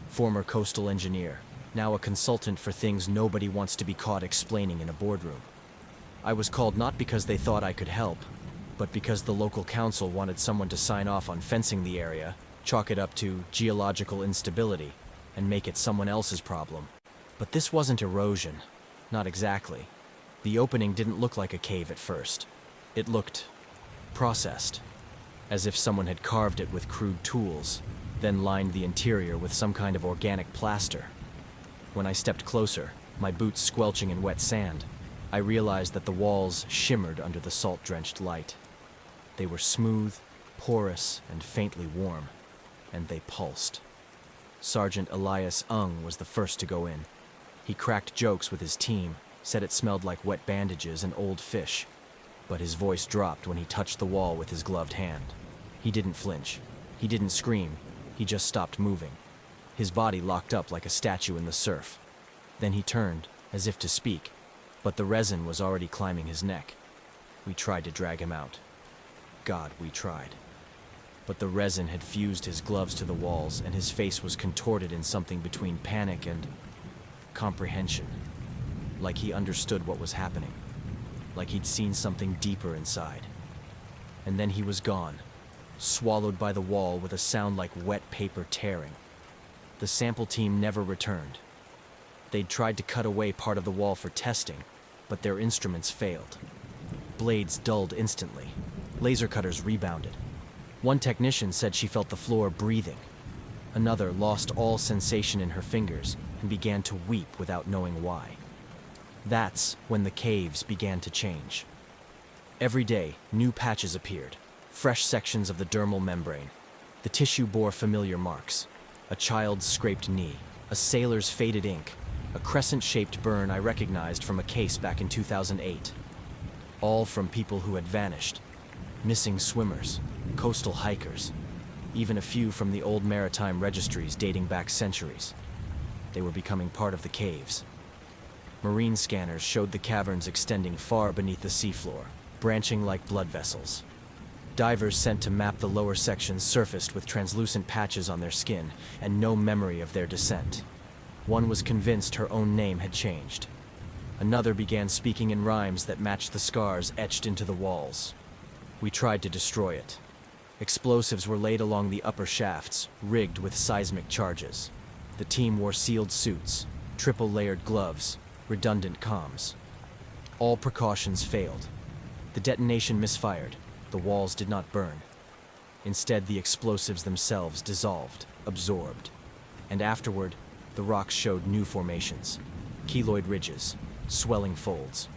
former coastal engineer, now a consultant for things nobody wants to be caught explaining in a boardroom. I was called not because they thought I could help, But because the local council wanted someone to sign off on fencing the area, chalk it up to geological instability, and make it someone else's problem. But this wasn't erosion. Not exactly. The opening didn't look like a cave at first. It looked processed, as if someone had carved it with crude tools, then lined the interior with some kind of organic plaster. When I stepped closer, my boots squelching in wet sand, I realized that the walls shimmered under the salt-drenched light. They were smooth, porous, and faintly warm, and they pulsed. Sergeant Elias Ung was the first to go in. He cracked jokes with his team, said it smelled like wet bandages and old fish, but his voice dropped when he touched the wall with his gloved hand. He didn't flinch. He didn't scream. He just stopped moving. His body locked up like a statue in the surf. Then he turned, as if to speak, but the resin was already climbing his neck. We tried to drag him out. God, we tried. But the resin had fused his gloves to the walls, and his face was contorted in something between panic and comprehension. Like he understood what was happening. Like he'd seen something deeper inside. And then he was gone, swallowed by the wall with a sound like wet paper tearing. The sample team never returned. They'd tried to cut away part of the wall for testing, but their instruments failed. Blades dulled instantly. Laser cutters rebounded. One technician said she felt the floor breathing. Another lost all sensation in her fingers and began to weep without knowing why. That's when the caves began to change. Every day, new patches appeared, fresh sections of the dermal membrane. The tissue bore familiar marks: a child's scraped knee, a sailor's faded ink, a crescent-shaped burn I recognized from a case back in 2008. All from people who had vanished. Missing swimmers, coastal hikers, even a few from the old maritime registries dating back centuries. They were becoming part of the caves. Marine scanners showed the caverns extending far beneath the seafloor, branching like blood vessels. Divers sent to map the lower sections surfaced with translucent patches on their skin and no memory of their descent. One was convinced her own name had changed. Another began speaking in rhymes that matched the scars etched into the walls. We tried to destroy it. Explosives were laid along the upper shafts, rigged with seismic charges. The team wore sealed suits, triple-layered gloves, redundant comms. All precautions failed. The detonation misfired. The walls did not burn. Instead, the explosives themselves dissolved, absorbed. And afterward, the rocks showed new formations. Keloid ridges, swelling folds.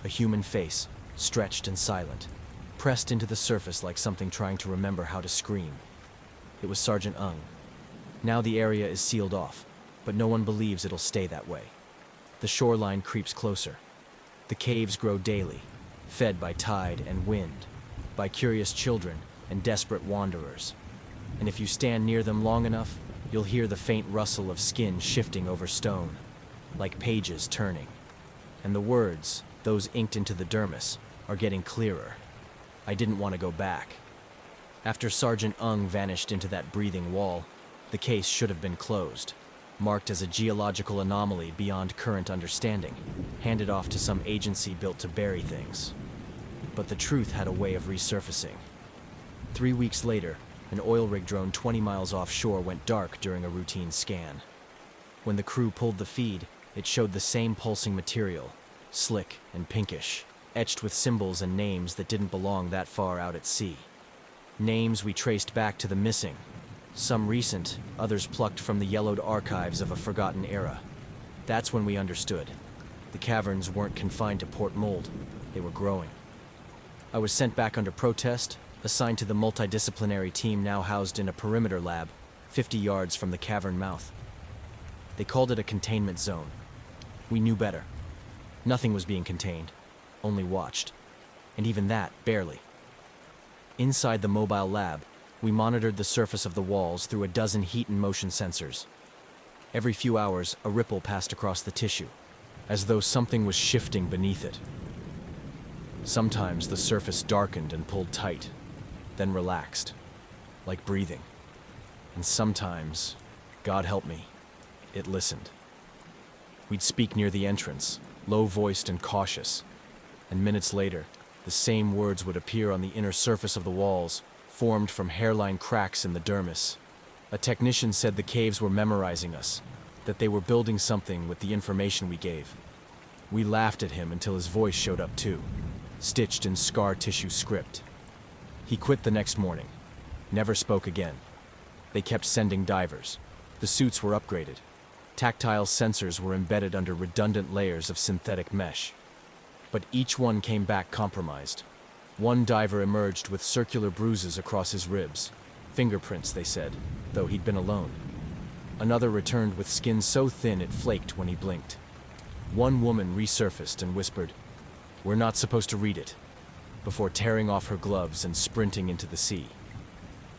A human face, stretched and silent, pressed into the surface like something trying to remember how to scream. It was Sergeant Ung. Now the area is sealed off, but no one believes it'll stay that way. The shoreline creeps closer. The caves grow daily, fed by tide and wind, by curious children and desperate wanderers. And if you stand near them long enough, you'll hear the faint rustle of skin shifting over stone, like pages turning. And the words, those inked into the dermis, are getting clearer. I didn't want to go back. After Sergeant Ung vanished into that breathing wall, the case should have been closed, marked as a geological anomaly beyond current understanding, handed off to some agency built to bury things. But the truth had a way of resurfacing. 3 weeks later, an oil rig drone 20 miles offshore went dark during a routine scan. When the crew pulled the feed, it showed the same pulsing material, slick and pinkish, etched with symbols and names that didn't belong that far out at sea. Names we traced back to the missing, some recent, others plucked from the yellowed archives of a forgotten era. That's when we understood. The caverns weren't confined to Port Mold, they were growing. I was sent back under protest, assigned to the multidisciplinary team now housed in a perimeter lab, 50 yards from the cavern mouth. They called it a containment zone. We knew better. Nothing was being contained, only watched. And even that, barely. Inside the mobile lab, we monitored the surface of the walls through a dozen heat and motion sensors. Every few hours, a ripple passed across the tissue, as though something was shifting beneath it. Sometimes the surface darkened and pulled tight, then relaxed, like breathing. And sometimes, God help me, it listened. We'd speak near the entrance, low-voiced and cautious, and minutes later, The same words would appear on the inner surface of the walls, formed from hairline cracks in the dermis. A technician said the caves were memorizing us, that they were building something with the information we gave. We laughed at him until his voice showed up too, stitched in scar tissue script. He quit the next morning, never spoke again. They kept sending divers. The suits were upgraded. Tactile sensors were embedded under redundant layers of synthetic mesh. But each one came back compromised. One diver emerged with circular bruises across his ribs. Fingerprints, they said, though he'd been alone. Another returned with skin so thin it flaked when he blinked. One woman resurfaced and whispered, "We're not supposed to read it," before tearing off her gloves and sprinting into the sea.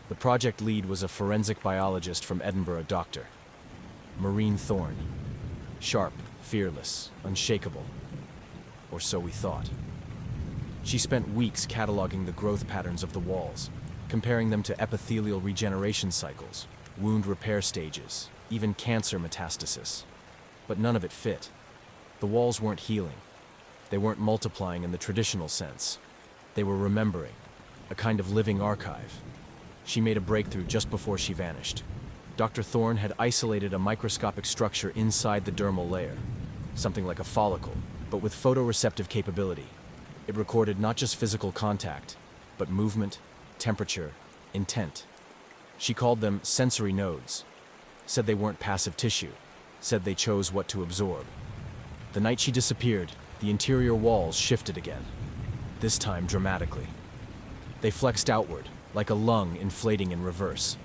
The project lead was a forensic biologist from Edinburgh, Dr. Maureen Thorne. Sharp, fearless, unshakable. Or so we thought. She spent weeks cataloging the growth patterns of the walls, comparing them to epithelial regeneration cycles, wound repair stages, even cancer metastasis. But none of it fit. The walls weren't healing. They weren't multiplying in the traditional sense. They were remembering, a kind of living archive. She made a breakthrough just before she vanished. Dr. Thorne had isolated a microscopic structure inside the dermal layer, something like a follicle, but with photoreceptive capability. It recorded not just physical contact, but movement, temperature, intent. She called them sensory nodes, said they weren't passive tissue, said they chose what to absorb. The night she disappeared, the interior walls shifted again, this time dramatically. They flexed outward, like a lung inflating in reverse.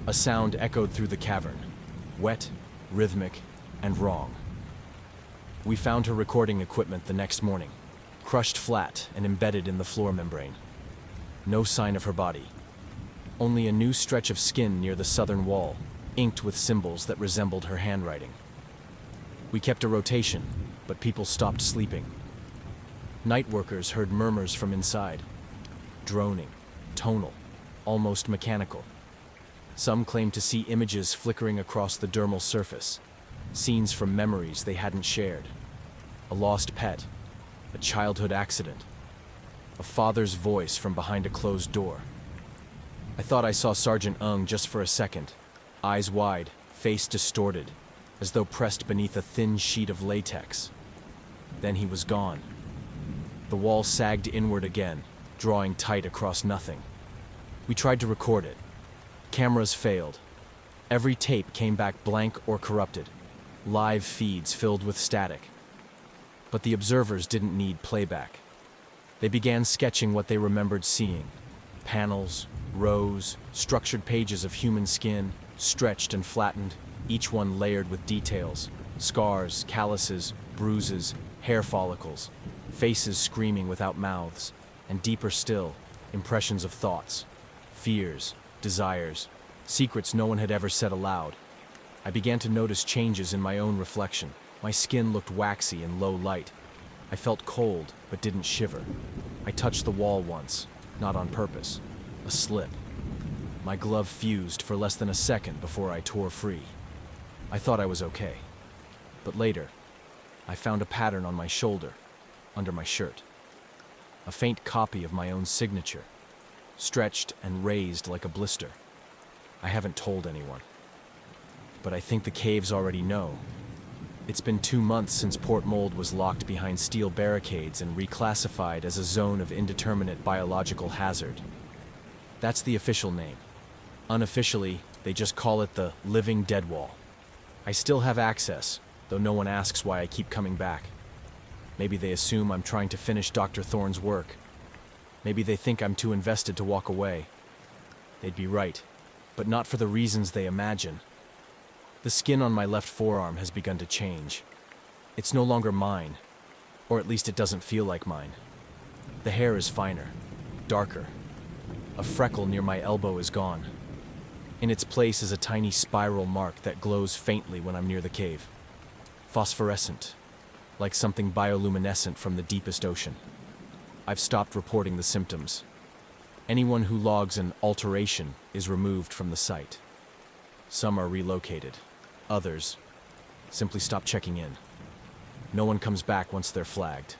A sound echoed through the cavern, wet, rhythmic, and wrong. We found her recording equipment the next morning, crushed flat and embedded in the floor membrane. No sign of her body. Only a new stretch of skin near the southern wall, inked with symbols that resembled her handwriting. We kept a rotation, but people stopped sleeping. Night workers heard murmurs from inside, droning, tonal, almost mechanical. Some claimed to see images flickering across the dermal surface, scenes from memories they hadn't shared. A lost pet, a childhood accident, a father's voice from behind a closed door. I thought I saw Sergeant Ung just for a second, eyes wide, face distorted, as though pressed beneath a thin sheet of latex. Then he was gone. The wall sagged inward again, drawing tight across nothing. We tried to record it. Cameras failed. Every tape came back blank or corrupted, live feeds filled with static. But the observers didn't need playback. They began sketching what they remembered seeing. Panels, rows, structured pages of human skin, stretched and flattened, each one layered with details. Scars, calluses, bruises, hair follicles, faces screaming without mouths, and deeper still, impressions of thoughts, fears, desires, secrets no one had ever said aloud. I began to notice changes in my own reflection. My skin looked waxy in low light. I felt cold, but didn't shiver. I touched the wall once, not on purpose. A slip. My glove fused for less than a second before I tore free. I thought I was okay. But later, I found a pattern on my shoulder, under my shirt. A faint copy of my own signature, stretched and raised like a blister. I haven't told anyone. But I think the caves already know. It's been 2 months since Port Mold was locked behind steel barricades and reclassified as a zone of indeterminate biological hazard. That's the official name. Unofficially, they just call it the Living Dead Wall. I still have access, though no one asks why I keep coming back. Maybe they assume I'm trying to finish Dr. Thorne's work. Maybe they think I'm too invested to walk away. They'd be right, but not for the reasons they imagine. The skin on my left forearm has begun to change. It's no longer mine, or at least it doesn't feel like mine. The hair is finer, darker. A freckle near my elbow is gone. In its place is a tiny spiral mark that glows faintly when I'm near the cave. Phosphorescent, like something bioluminescent from the deepest ocean. I've stopped reporting the symptoms. Anyone who logs an alteration is removed from the site. Some are relocated. Others simply stop checking in. No one comes back once they're flagged.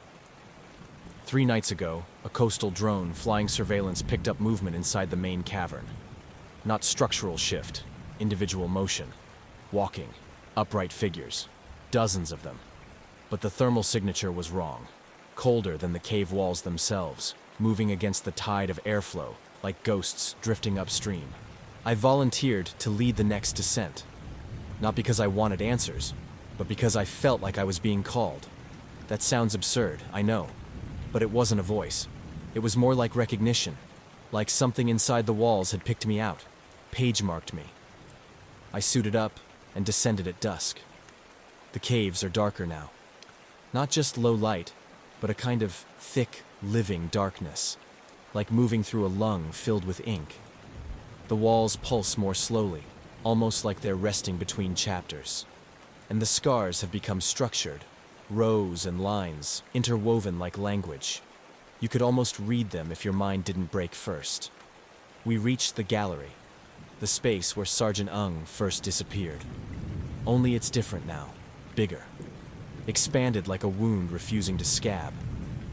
3 nights ago, a coastal drone flying surveillance picked up movement inside the main cavern. Not structural shift, individual motion, walking, upright figures, dozens of them. But the thermal signature was wrong. Colder than the cave walls themselves, moving against the tide of airflow, like ghosts drifting upstream. I volunteered to lead the next descent. Not because I wanted answers, but because I felt like I was being called. That sounds absurd, I know. But it wasn't a voice. It was more like recognition, like something inside the walls had picked me out, page-marked me. I suited up and descended at dusk. The caves are darker now. Not just low light, but a kind of thick, living darkness, like moving through a lung filled with ink. The walls pulse more slowly, almost like they're resting between chapters. And the scars have become structured, rows and lines, interwoven like language. You could almost read them if your mind didn't break first. We reached the gallery, the space where Sergeant Ung first disappeared. Only it's different now, bigger. Expanded like a wound refusing to scab.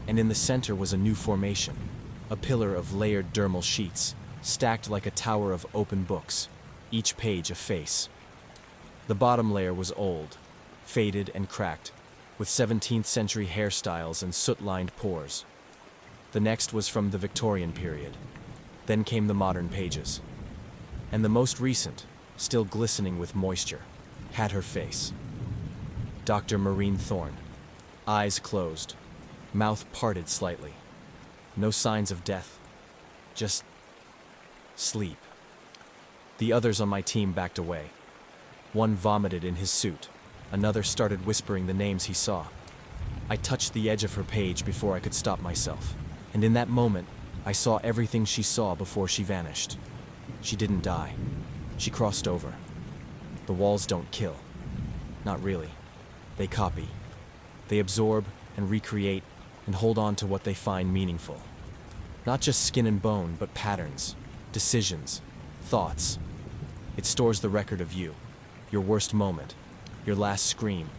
And in the center was a new formation, a pillar of layered dermal sheets, stacked like a tower of open books, each page a face. The bottom layer was old, faded and cracked, with 17th century hairstyles and soot-lined pores. The next was from the Victorian period. Then came the modern pages. And the most recent, still glistening with moisture, had her face. Dr. Maureen Thorne, eyes closed, mouth parted slightly. No signs of death, just sleep. The others on my team backed away. One vomited in his suit. Another started whispering the names he saw. I touched the edge of her page before I could stop myself. And in that moment, I saw everything she saw before she vanished. She didn't die. She crossed over. The walls don't kill. Not really. They copy. They absorb and recreate and hold on to what they find meaningful. Not just skin and bone, but patterns, decisions, thoughts. It stores the record of you, your worst moment, your last scream,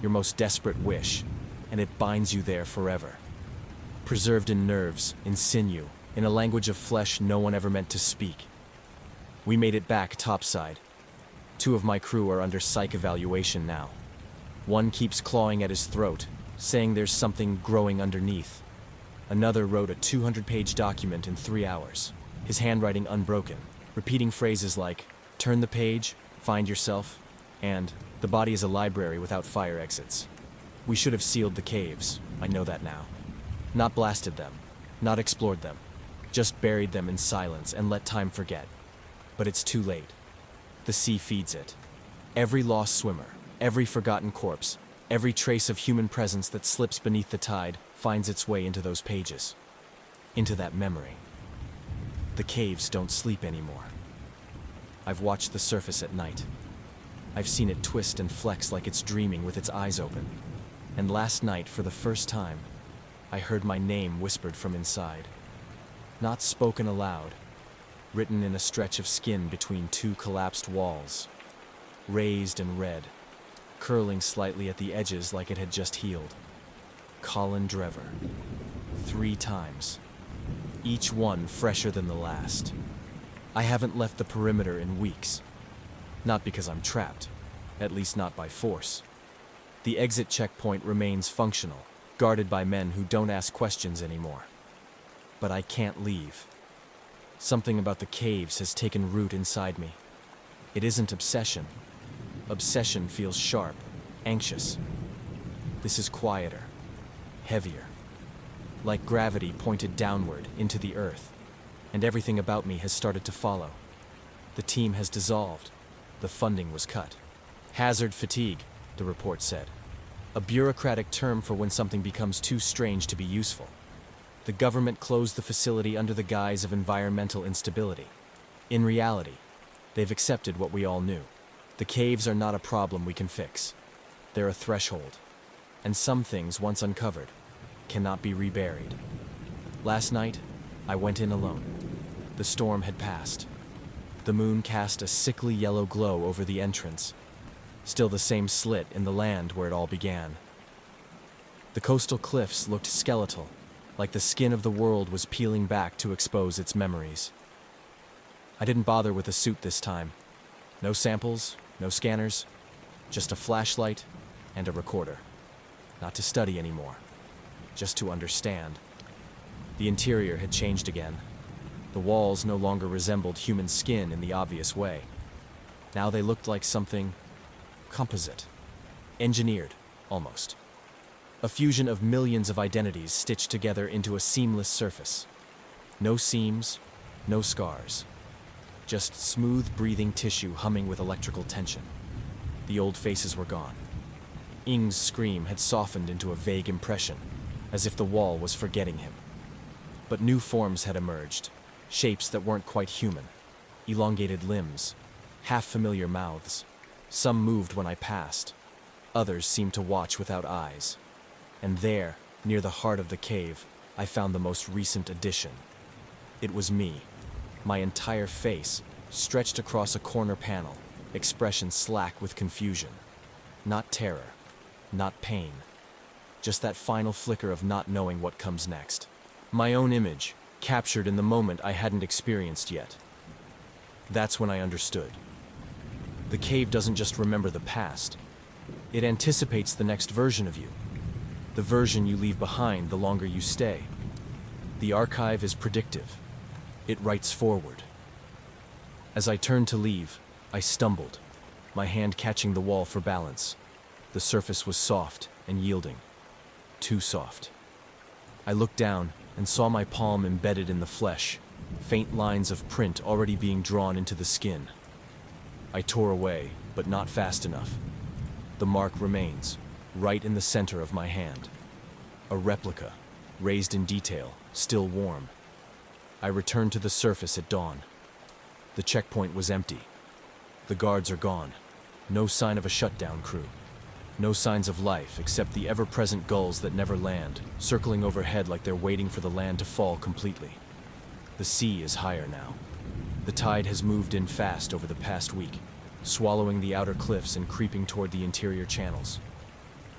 your most desperate wish, and it binds you there forever. Preserved in nerves, in sinew, in a language of flesh no one ever meant to speak. We made it back topside. 2 of my crew are under psych evaluation now. One keeps clawing at his throat, saying there's something growing underneath. Another wrote a 200-page document in 3 hours, his handwriting unbroken, repeating phrases like, "Turn the page, find yourself," and "The body is a library without fire exits." We should have sealed the caves, I know that now. Not blasted them, not explored them, just buried them in silence and let time forget. But it's too late. The sea feeds it. Every lost swimmer, every forgotten corpse, every trace of human presence that slips beneath the tide finds its way into those pages, into that memory. The caves don't sleep anymore. I've watched the surface at night. I've seen it twist and flex like it's dreaming with its eyes open. And last night, for the first time, I heard my name whispered from inside. Not spoken aloud, written in a stretch of skin between 2 collapsed walls. Raised and red, curling slightly at the edges like it had just healed. Colin Drever. 3 times. Each one fresher than the last. I haven't left the perimeter in weeks. Not because I'm trapped, at least not by force. The exit checkpoint remains functional, guarded by men who don't ask questions anymore. But I can't leave. Something about the caves has taken root inside me. It isn't obsession. Obsession feels sharp, anxious. This is quieter, heavier. Like gravity pointed downward into the earth, and everything about me has started to follow. The team has dissolved. The funding was cut. Hazard fatigue, the report said. A bureaucratic term for when something becomes too strange to be useful. The government closed the facility under the guise of environmental instability. In reality, they've accepted what we all knew. The caves are not a problem we can fix. They're a threshold. And some things, once uncovered, cannot be reburied. Last night, I went in alone. The storm had passed. The moon cast a sickly yellow glow over the entrance. Still the same slit in the land where it all began. The coastal cliffs looked skeletal, like the skin of the world was peeling back to expose its memories. I didn't bother with a suit this time. No samples, no scanners, just a flashlight and a recorder. Not to study anymore, just to understand. The interior had changed again. The walls no longer resembled human skin in the obvious way. Now they looked like something composite, engineered, almost. A fusion of millions of identities stitched together into a seamless surface. No seams, no scars. Just smooth breathing tissue humming with electrical tension. The old faces were gone. Ing's scream had softened into a vague impression, as if the wall was forgetting him. But new forms had emerged, shapes that weren't quite human, elongated limbs, half-familiar mouths. Some moved when I passed. Others seemed to watch without eyes. And there, near the heart of the cave, I found the most recent addition. It was me, my entire face, stretched across a corner panel, expression slack with confusion. Not terror, not pain, just that final flicker of not knowing what comes next. My own image, captured in the moment I hadn't experienced yet. That's when I understood. The cave doesn't just remember the past. It anticipates the next version of you. The version you leave behind the longer you stay. The archive is predictive. It writes forward. As I turned to leave, I stumbled, my hand catching the wall for balance. The surface was soft and yielding. Too soft. I looked down and saw my palm embedded in the flesh, faint lines of print already being drawn into the skin. I tore away, but not fast enough. The mark remains, right in the center of my hand. A replica, raised in detail, still warm. I returned to the surface at dawn. The checkpoint was empty. The guards are gone. No sign of a shutdown crew. No signs of life except the ever-present gulls that never land, circling overhead like they're waiting for the land to fall completely. The sea is higher now. The tide has moved in fast over the past week, swallowing the outer cliffs and creeping toward the interior channels.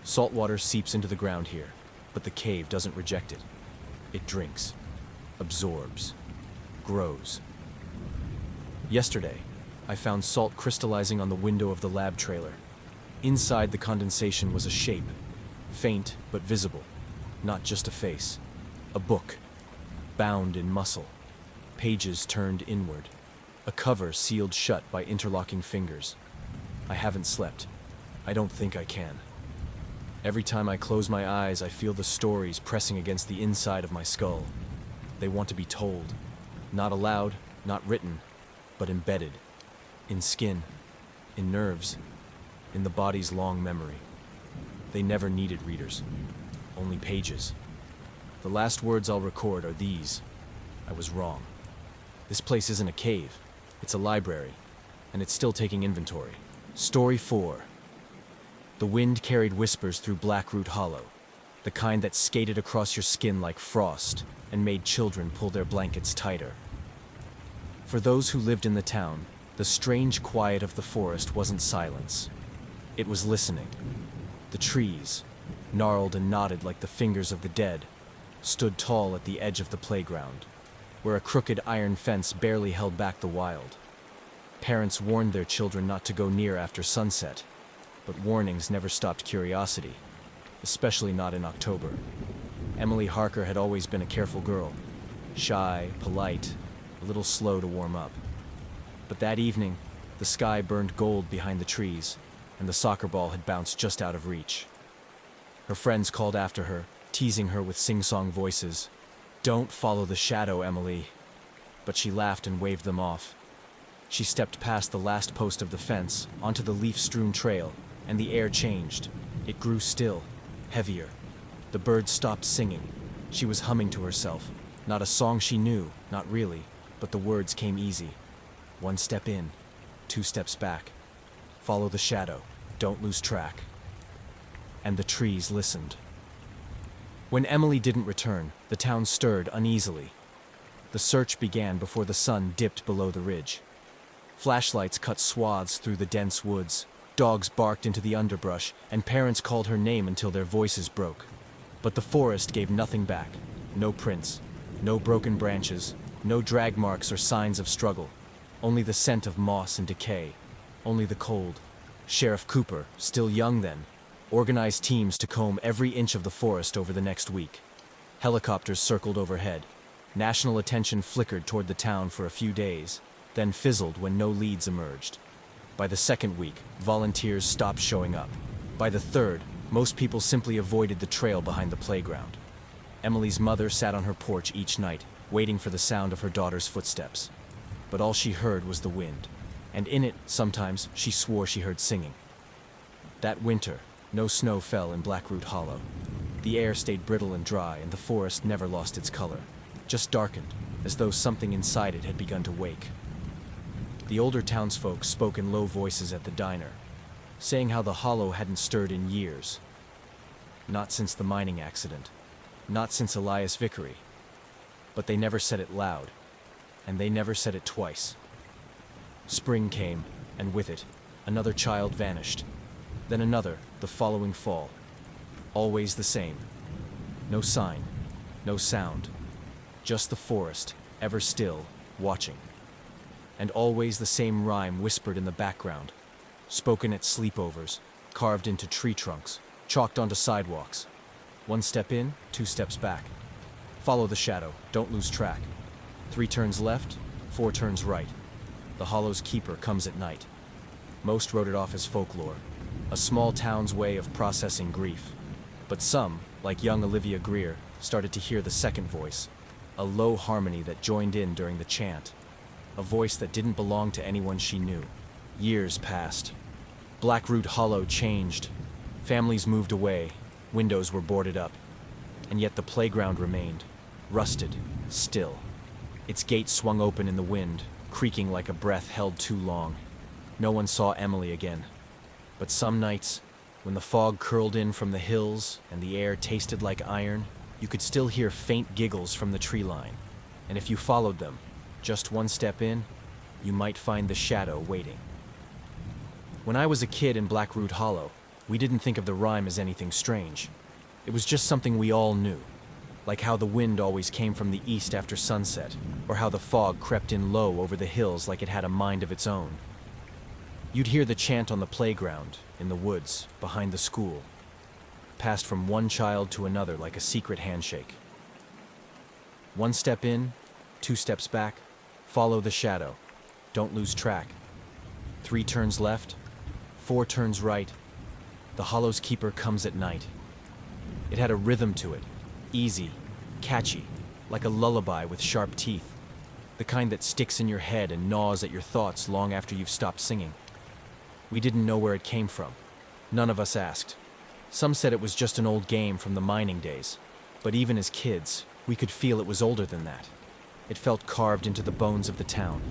Salt water seeps into the ground here, but the cave doesn't reject it. It drinks, absorbs, grows. Yesterday, I found salt crystallizing on the window of the lab trailer. Inside the condensation was a shape, faint but visible, not just a face. A book, bound in muscle, pages turned inward, a cover sealed shut by interlocking fingers. I haven't slept. I don't think I can. Every time I close my eyes, I feel the stories pressing against the inside of my skull. They want to be told, not aloud, not written, but embedded, in skin, in nerves, in the body's long memory. They never needed readers, only pages. The last words I'll record are these: I was wrong. This place isn't a cave, it's a library, and it's still taking inventory. Story 4. The wind carried whispers through Blackroot Hollow, the kind that skated across your skin like frost and made children pull their blankets tighter. For those who lived in the town, the strange quiet of the forest wasn't silence. It was listening. The trees, gnarled and knotted like the fingers of the dead, stood tall at the edge of the playground, where a crooked iron fence barely held back the wild. Parents warned their children not to go near after sunset, but warnings never stopped curiosity, especially not in October. Emily Harker had always been a careful girl, shy, polite, a little slow to warm up. But that evening, the sky burned gold behind the trees, and the soccer ball had bounced just out of reach. Her friends called after her, teasing her with sing-song voices. "Don't follow the shadow, Emily." But she laughed and waved them off. She stepped past the last post of the fence, onto the leaf-strewn trail, and the air changed. It grew still, heavier. The birds stopped singing. She was humming to herself. Not a song she knew, not really, but the words came easy. 1 step in, 2 steps back. Follow the shadow, don't lose track. And the trees listened. When Emily didn't return, the town stirred uneasily. The search began before the sun dipped below the ridge. Flashlights cut swaths through the dense woods, dogs barked into the underbrush, and parents called her name until their voices broke. But the forest gave nothing back. No prints, no broken branches, no drag marks or signs of struggle. Only the scent of moss and decay. Only the cold. Sheriff Cooper, still young then, organized teams to comb every inch of the forest over the next week. Helicopters circled overhead. National attention flickered toward the town for a few days, then fizzled when no leads emerged. By the second week, volunteers stopped showing up. By the third, most people simply avoided the trail behind the playground. Emily's mother sat on her porch each night, waiting for the sound of her daughter's footsteps. But all she heard was the wind, and in it, sometimes, she swore she heard singing. That winter, no snow fell in Blackroot Hollow. The air stayed brittle and dry, and the forest never lost its color, just darkened, as though something inside it had begun to wake. The older townsfolk spoke in low voices at the diner, saying how the hollow hadn't stirred in years. Not since the mining accident, not since Elias Vickery. But they never said it loud, and they never said it twice. Spring came, and with it, another child vanished. Then another, the following fall. Always the same. No sign, no sound. Just the forest, ever still, watching. And always the same rhyme whispered in the background, spoken at sleepovers, carved into tree trunks, chalked onto sidewalks. 1 step in, 2 steps back. Follow the shadow, don't lose track. 3 turns left, 4 turns right. The hollow's keeper comes at night. Most wrote it off as folklore, a small town's way of processing grief. But some, like young Olivia Greer, started to hear the second voice, a low harmony that joined in during the chant, a voice that didn't belong to anyone she knew. Years passed. Blackroot Hollow changed. Families moved away, windows were boarded up, and yet the playground remained, rusted, still. Its gate swung open in the wind, creaking like a breath held too long. No one saw Emily again. But some nights, when the fog curled in from the hills and the air tasted like iron, you could still hear faint giggles from the tree line. And if you followed them, just 1 step in, you might find the shadow waiting. When I was a kid in Blackroot Hollow, we didn't think of the rhyme as anything strange. It was just something we all knew, like how the wind always came from the east after sunset, or how the fog crept in low over the hills like it had a mind of its own. You'd hear the chant on the playground, in the woods, behind the school, passed from one child to another like a secret handshake. 1 step in, 2 steps back, follow the shadow, don't lose track. 3 turns left, 4 turns right, the hollow's keeper comes at night. It had a rhythm to it, easy, catchy, like a lullaby with sharp teeth, the kind that sticks in your head and gnaws at your thoughts long after you've stopped singing. We didn't know where it came from. None of us asked. Some said it was just an old game from the mining days, but even as kids, we could feel it was older than that. It felt carved into the bones of the town.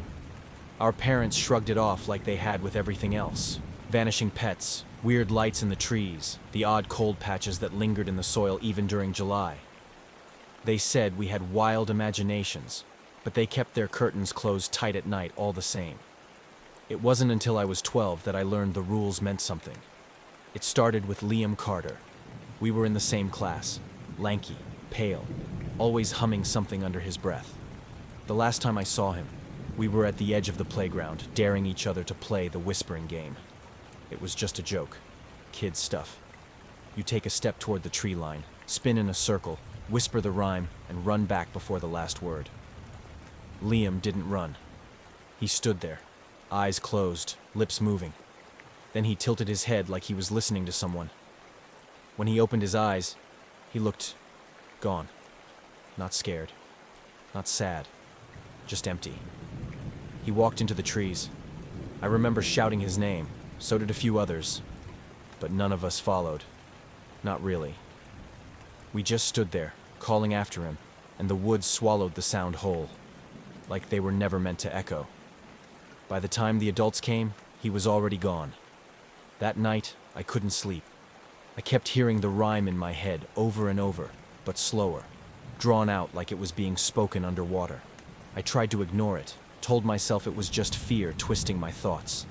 Our parents shrugged it off like they had with everything else. Vanishing pets, weird lights in the trees, the odd cold patches that lingered in the soil even during July. They said we had wild imaginations, but they kept their curtains closed tight at night all the same. It wasn't until I was 12 that I learned the rules meant something. It started with Liam Carter. We were in the same class, lanky, pale, always humming something under his breath. The last time I saw him, we were at the edge of the playground, daring each other to play the whispering game. It was just a joke, kid stuff. You take a step toward the tree line, spin in a circle, whisper the rhyme, and run back before the last word. Liam didn't run. He stood there, eyes closed, lips moving. Then he tilted his head like he was listening to someone. When he opened his eyes, he looked gone. Not scared, not sad, just empty. He walked into the trees. I remember shouting his name, so did a few others, but none of us followed. Not really. We just stood there, calling after him, and the woods swallowed the sound whole, like they were never meant to echo. By the time the adults came, he was already gone. That night, I couldn't sleep. I kept hearing the rhyme in my head over and over, but slower, drawn out like it was being spoken underwater. I tried to ignore it, told myself it was just fear twisting my thoughts.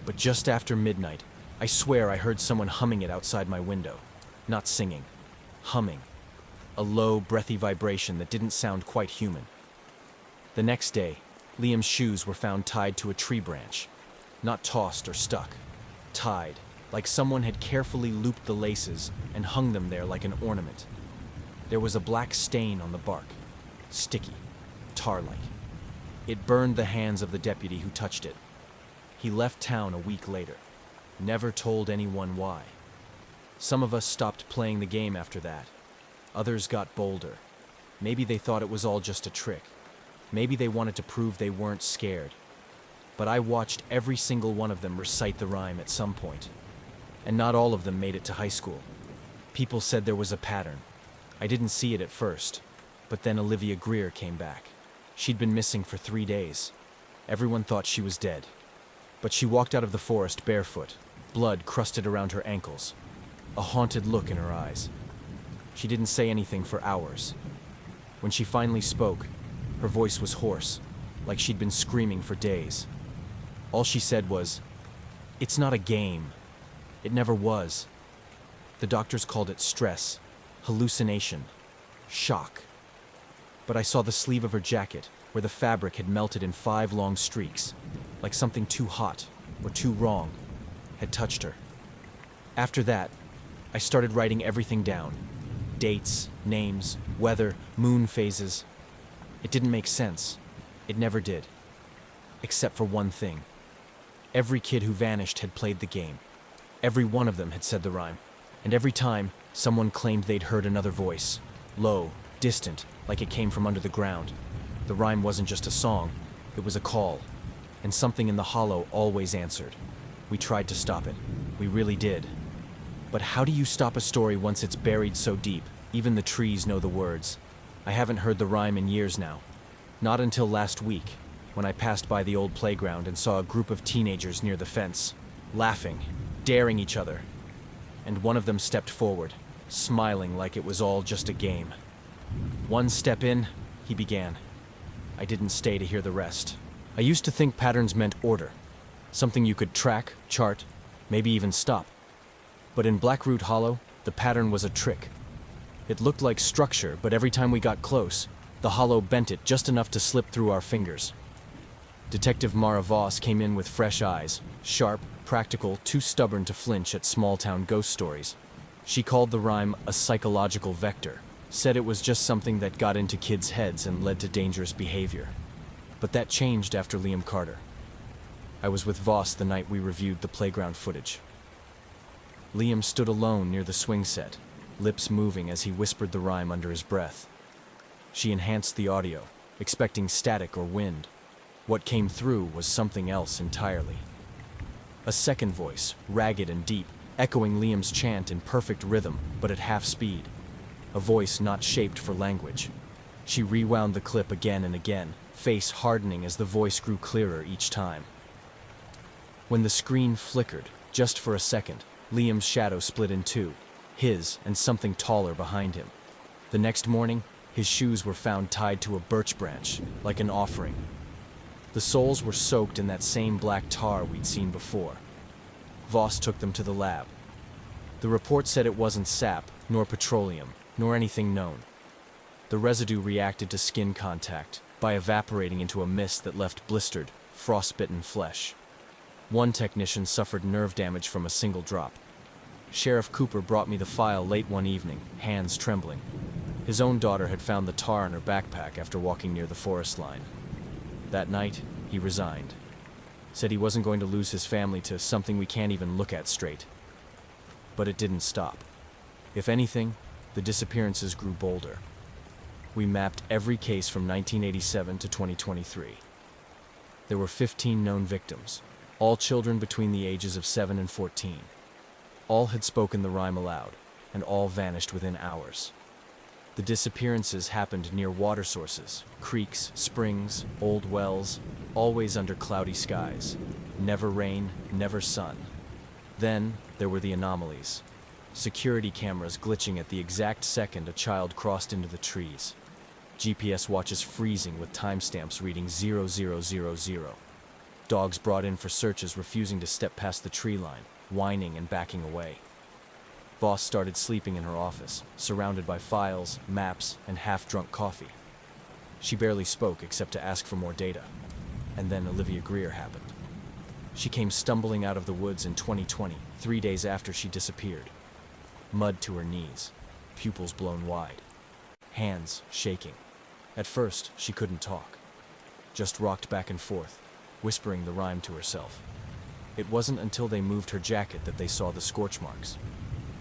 But just after midnight, I swear I heard someone humming it outside my window. Not singing, humming. a low, breathy vibration that didn't sound quite human. The next day, Liam's shoes were found tied to a tree branch. Not tossed or stuck. Tied, like someone had carefully looped the laces and hung them there like an ornament. There was a black stain on the bark. Sticky, tar-like. It burned the hands of the deputy who touched it. He left town a week later. Never told anyone why. Some of us stopped playing the game after that. Others got bolder. Maybe they thought it was all just a trick. Maybe they wanted to prove they weren't scared. But I watched every single one of them recite the rhyme at some point. And not all of them made it to high school. People said there was a pattern. I didn't see it at first. But then Olivia Greer came back. She'd been missing for 3 days. Everyone thought she was dead. But she walked out of the forest barefoot, blood crusted around her ankles, a haunted look in her eyes. She didn't say anything for hours. When she finally spoke, her voice was hoarse, like she'd been screaming for days. All she said was, "It's not a game. It never was." The doctors called it stress, hallucination, shock. But I saw the sleeve of her jacket, where the fabric had melted in 5 long streaks, like something too hot or too wrong had touched her. After that, I started writing everything down. Dates, names, weather, moon phases. It didn't make sense. It never did. Except for one thing. Every kid who vanished had played the game. Every one of them had said the rhyme. And every time, someone claimed they'd heard another voice. Low, distant, like it came from under the ground. The rhyme wasn't just a song. It was a call. And something in the hollow always answered. We tried to stop it. We really did. But how do you stop a story once it's buried so deep? Even the trees know the words. I haven't heard the rhyme in years now. Not until last week, when I passed by the old playground and saw a group of teenagers near the fence, laughing, daring each other. And one of them stepped forward, smiling like it was all just a game. "One step in," he began. I didn't stay to hear the rest. I used to think patterns meant order. Something you could track, chart, maybe even stop. But in Blackroot Hollow, the pattern was a trick. It looked like structure, but every time we got close, the hollow bent it just enough to slip through our fingers. Detective Mara Voss came in with fresh eyes, sharp, practical, too stubborn to flinch at small-town ghost stories. She called the rhyme a psychological vector, said it was just something that got into kids' heads and led to dangerous behavior. But that changed after Liam Carter. I was with Voss the night we reviewed the playground footage. Liam stood alone near the swing set, lips moving as he whispered the rhyme under his breath. She enhanced the audio, expecting static or wind. What came through was something else entirely. A second voice, ragged and deep, echoing Liam's chant in perfect rhythm, but at half speed. A voice not shaped for language. She rewound the clip again and again, face hardening as the voice grew clearer each time. When the screen flickered, just for a second, Liam's shadow split in two, his and something taller behind him. The next morning, his shoes were found tied to a birch branch, like an offering. The soles were soaked in that same black tar we'd seen before. Voss took them to the lab. The report said it wasn't sap, nor petroleum, nor anything known. The residue reacted to skin contact by evaporating into a mist that left blistered, frostbitten flesh. One technician suffered nerve damage from a single drop. Sheriff Cooper brought me the file late one evening, hands trembling. His own daughter had found the tar in her backpack after walking near the forest line. That night, he resigned. Said he wasn't going to lose his family to something we can't even look at straight. But it didn't stop. If anything, the disappearances grew bolder. We mapped every case from 1987 to 2023. There were 15 known victims, all children between the ages of 7 and 14. All had spoken the rhyme aloud, and all vanished within hours. The disappearances happened near water sources, creeks, springs, old wells, always under cloudy skies. Never rain, never sun. Then there were the anomalies. Security cameras glitching at the exact second a child crossed into the trees. GPS watches freezing with timestamps reading 0000. Dogs brought in for searches refusing to step past the tree line, whining and backing away. Voss started sleeping in her office, surrounded by files, maps, and half-drunk coffee. She barely spoke except to ask for more data. And then Olivia Greer happened. She came stumbling out of the woods in 2020, 3 days after she disappeared. Mud to her knees, pupils blown wide, hands shaking. At first, she couldn't talk, just rocked back and forth, whispering the rhyme to herself. It wasn't until they moved her jacket that they saw the scorch marks.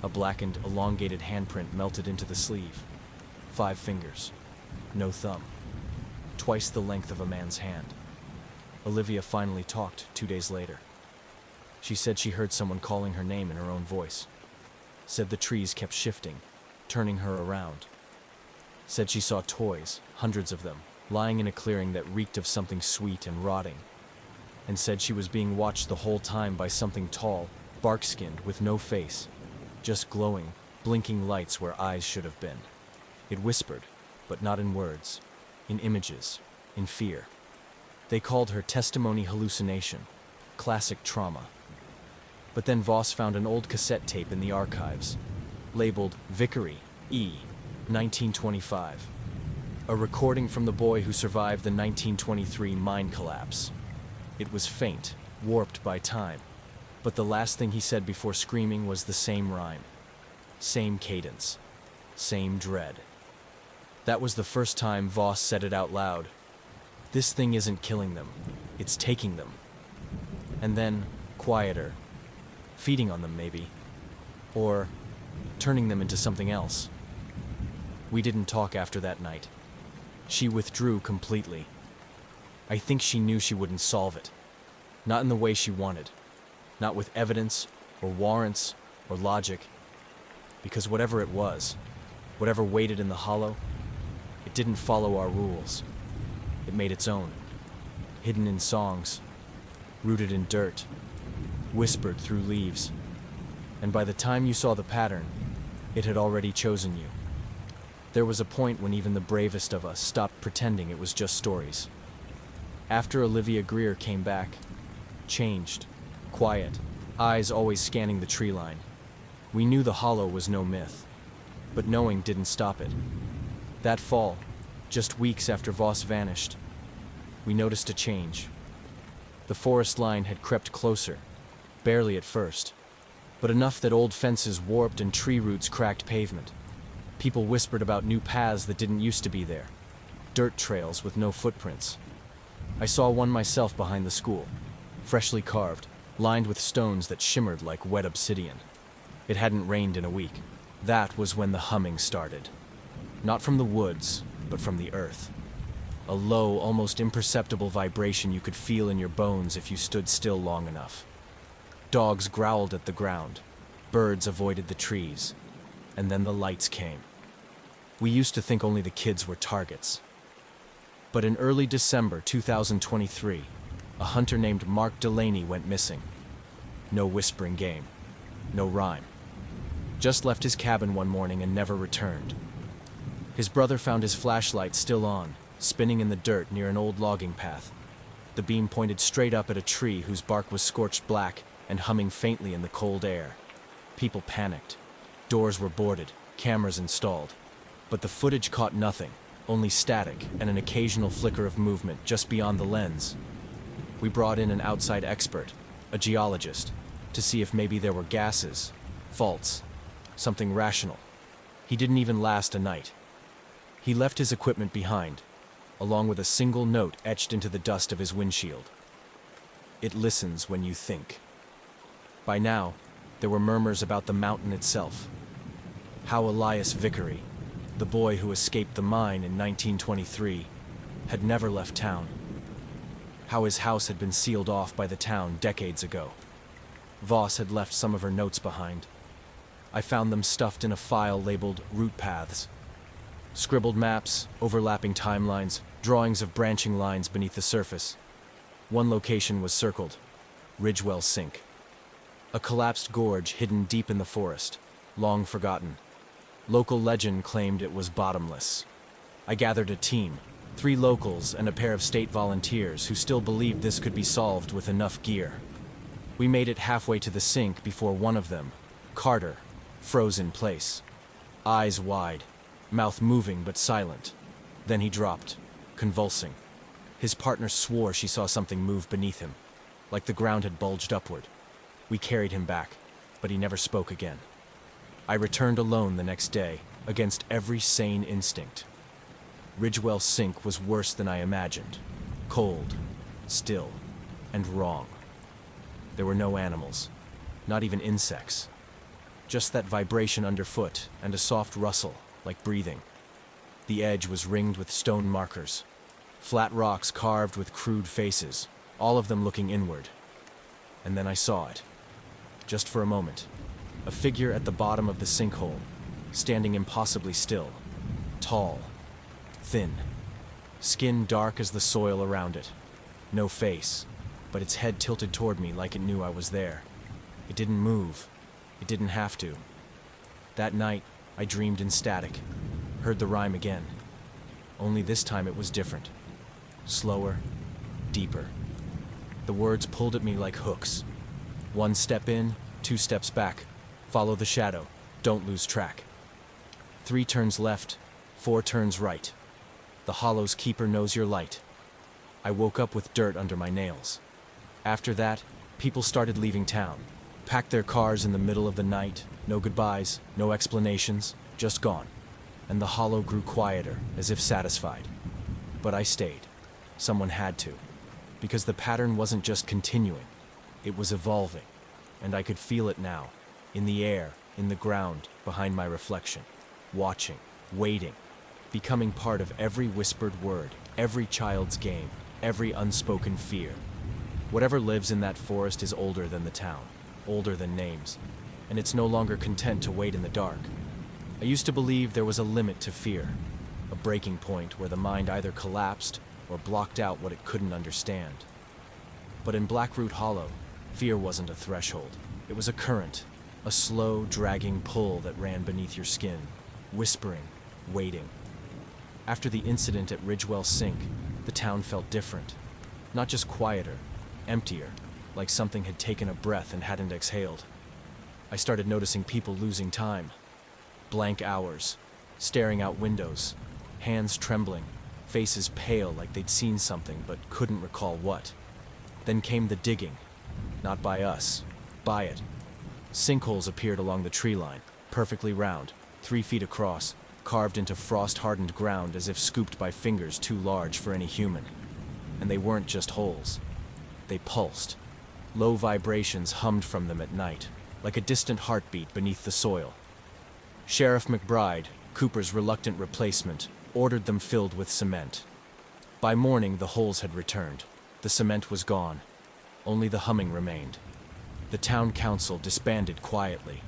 A blackened, elongated handprint melted into the sleeve. 5 fingers, no thumb, twice the length of a man's hand. Olivia finally talked 2 days later. She said she heard someone calling her name in her own voice. Said the trees kept shifting, turning her around. Said she saw toys, hundreds of them, lying in a clearing that reeked of something sweet and rotting. And said she was being watched the whole time by something tall, bark-skinned, with no face, just glowing, blinking lights where eyes should have been. It whispered, but not in words, in images, in fear. They called her testimony hallucination, classic trauma. But then Voss found an old cassette tape in the archives, labeled Vickery, E, 1925. A recording from the boy who survived the 1923 mine collapse. It was faint, warped by time, but the last thing he said before screaming was the same rhyme, same cadence, same dread. That was the first time Voss said it out loud. This thing isn't killing them, it's taking them. And then, quieter, feeding on them maybe, or turning them into something else. We didn't talk after that night. She withdrew completely. I think she knew she wouldn't solve it. Not in the way she wanted. Not with evidence, or warrants, or logic. Because whatever it was, whatever waited in the hollow, it didn't follow our rules. It made its own. Hidden in songs, rooted in dirt, whispered through leaves. And by the time you saw the pattern, it had already chosen you. There was a point when even the bravest of us stopped pretending it was just stories. After Olivia Greer came back, changed, quiet, eyes always scanning the tree line, we knew the hollow was no myth. But knowing didn't stop it. That fall, just weeks after Voss vanished, we noticed a change. The forest line had crept closer, barely at first, but enough that old fences warped and tree roots cracked pavement. People whispered about new paths that didn't used to be there, dirt trails with no footprints. I saw one myself behind the school, freshly carved, lined with stones that shimmered like wet obsidian. It hadn't rained in a week. That was when the humming started. Not from the woods, but from the earth. A low, almost imperceptible vibration you could feel in your bones if you stood still long enough. Dogs growled at the ground. Birds avoided the trees. And then the lights came. We used to think only the kids were targets. But in early December 2023, a hunter named Mark Delaney went missing. No whispering game. No rhyme. Just left his cabin one morning and never returned. His brother found his flashlight still on, spinning in the dirt near an old logging path. The beam pointed straight up at a tree whose bark was scorched black and humming faintly in the cold air. People panicked. Doors were boarded, cameras installed. But the footage caught nothing, only static and an occasional flicker of movement just beyond the lens. We brought in an outside expert, a geologist, to see if maybe there were gases, faults, something rational. He didn't even last a night. He left his equipment behind, along with a single note etched into the dust of his windshield. It listens when you think. By now, there were murmurs about the mountain itself. How Elias Vickery, the boy who escaped the mine in 1923, had never left town. How his house had been sealed off by the town decades ago. Voss had left some of her notes behind. I found them stuffed in a file labeled Route Paths. Scribbled maps, overlapping timelines, drawings of branching lines beneath the surface. One location was circled, Ridgewell Sink. A collapsed gorge hidden deep in the forest, long forgotten. Local legend claimed it was bottomless. I gathered a team, 3 locals and a pair of state volunteers who still believed this could be solved with enough gear. We made it halfway to the sink before one of them, Carter, froze in place, eyes wide, mouth moving but silent. Then he dropped, convulsing. His partner swore she saw something move beneath him, like the ground had bulged upward. We carried him back, but he never spoke again. I returned alone the next day, against every sane instinct. Ridgewell Sink was worse than I imagined. Cold, still, and wrong. There were no animals, not even insects. Just that vibration underfoot and a soft rustle, like breathing. The edge was ringed with stone markers, flat rocks carved with crude faces, all of them looking inward. And then I saw it. Just for a moment. A figure at the bottom of the sinkhole, standing impossibly still. Tall. Thin. Skin dark as the soil around it. No face, but its head tilted toward me like it knew I was there. It didn't move. It didn't have to. That night, I dreamed in static. Heard the rhyme again. Only this time it was different. Slower. Deeper. The words pulled at me like hooks. 1 step in, 2 steps back. Follow the shadow. Don't lose track. 3 turns left, 4 turns right. The hollow's keeper knows your light. I woke up with dirt under my nails. After that, people started leaving town. Packed their cars in the middle of the night. No goodbyes, no explanations, just gone. And the hollow grew quieter, as if satisfied. But I stayed. Someone had to. Because the pattern wasn't just continuing. It was evolving. And I could feel it now. In the air, in the ground, behind my reflection. Watching, waiting. Becoming part of every whispered word, every child's game, every unspoken fear. Whatever lives in that forest is older than the town, older than names, and it's no longer content to wait in the dark. I used to believe there was a limit to fear, a breaking point where the mind either collapsed or blocked out what it couldn't understand. But in Blackroot Hollow, fear wasn't a threshold. It was a current, a slow, dragging pull that ran beneath your skin, whispering, waiting. After the incident at Ridgewell Sink, the town felt different. Not just quieter, emptier, like something had taken a breath and hadn't exhaled. I started noticing people losing time. Blank hours, staring out windows, hands trembling, faces pale like they'd seen something but couldn't recall what. Then came the digging. Not by us, by it. Sinkholes appeared along the tree line, perfectly round, 3 feet across, carved into frost-hardened ground as if scooped by fingers too large for any human. And they weren't just holes. They pulsed. Low vibrations hummed from them at night, like a distant heartbeat beneath the soil. Sheriff McBride, Cooper's reluctant replacement, ordered them filled with cement. By morning, the holes had returned. The cement was gone. Only the humming remained. The town council disbanded quietly.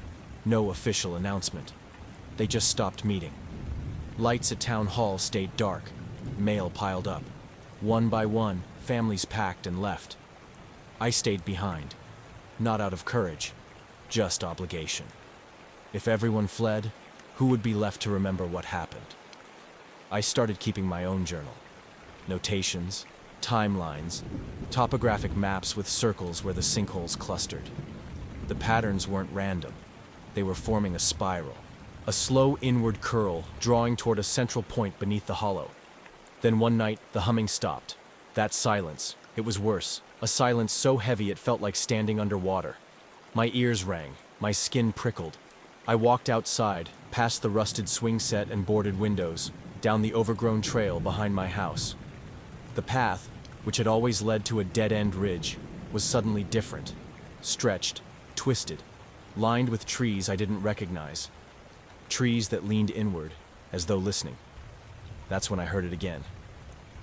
No official announcement. They just stopped meeting. Lights at town hall stayed dark. Mail piled up. One by one, families packed and left. I stayed behind. Not out of courage, just obligation. If everyone fled, who would be left to remember what happened? I started keeping my own journal. Notations, timelines, topographic maps with circles where the sinkholes clustered. The patterns weren't random. They were forming a spiral. A slow inward curl, drawing toward a central point beneath the hollow. Then one night, the humming stopped. That silence, it was worse. A silence so heavy it felt like standing underwater. My ears rang, my skin prickled. I walked outside, past the rusted swing set and boarded windows, down the overgrown trail behind my house. The path, which had always led to a dead-end ridge, was suddenly different. Stretched, twisted, lined with trees I didn't recognize. Trees that leaned inward, as though listening. That's when I heard it again.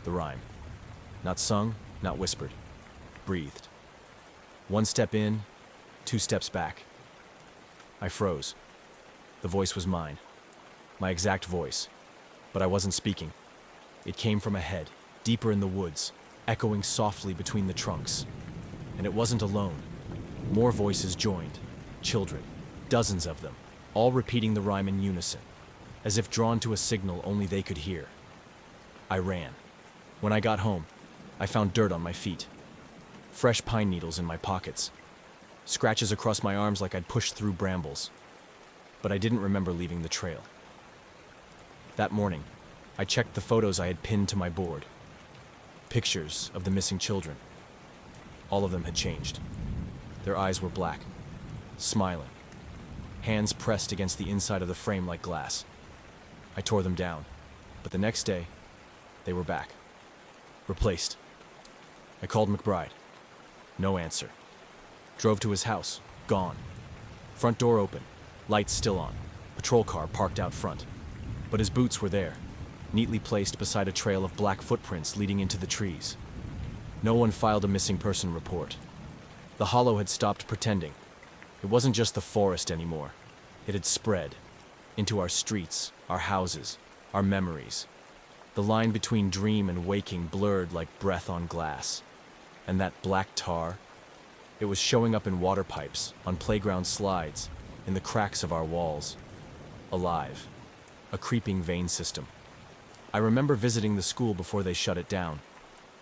The rhyme. Not sung, not whispered. Breathed. 1 step in, 2 steps back. I froze. The voice was mine. My exact voice. But I wasn't speaking. It came from ahead, deeper in the woods, echoing softly between the trunks. And it wasn't alone. More voices joined. Children. Dozens of them. All repeating the rhyme in unison, as if drawn to a signal only they could hear. I ran. When I got home, I found dirt on my feet. Fresh pine needles in my pockets. Scratches across my arms like I'd pushed through brambles. but I didn't remember leaving the trail. That morning, I checked the photos I had pinned to my board. Pictures of the missing children. All of them had changed. Their eyes were black, smiling, hands pressed against the inside of the frame like glass. I tore them down, but the next day, they were back. Replaced. I called McBride. No answer. Drove to his house. Gone. Front door open. Lights still on. Patrol car parked out front. But his boots were there, neatly placed beside a trail of black footprints leading into the trees. No one filed a missing person report. The hollow had stopped pretending. It wasn't just the forest anymore. It had spread into our streets, our houses, our memories. The line between dream and waking blurred like breath on glass. And that black tar, it was showing up in water pipes, on playground slides, in the cracks of our walls. Alive. A creeping vein system. I remember visiting the school before they shut it down.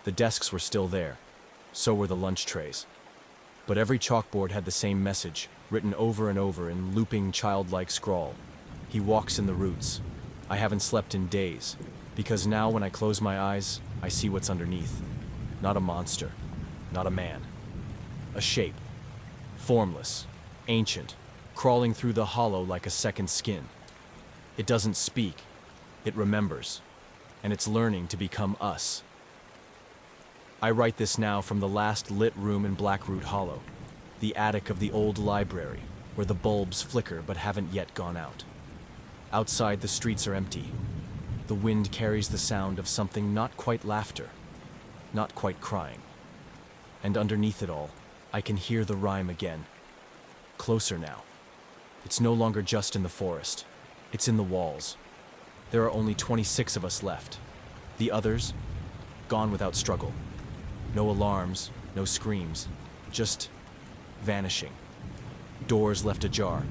The desks were still there. So were the lunch trays. But every chalkboard had the same message, written over and over in looping childlike scrawl. He walks in the roots. I haven't slept in days, because now when I close my eyes, I see what's underneath. Not a monster, not a man. A shape. Formless, ancient, crawling through the hollow like a second skin. It doesn't speak, it remembers, and it's learning to become us. I write this now from the last lit room in Blackroot Hollow, the attic of the old library, where the bulbs flicker but haven't yet gone out. Outside, the streets are empty. The wind carries the sound of something not quite laughter, not quite crying. And underneath it all, I can hear the rhyme again. Closer now. It's no longer just in the forest. It's in the walls. There are only 26 of us left. The others, gone without struggle. No alarms, no screams, just vanishing. Doors left ajar,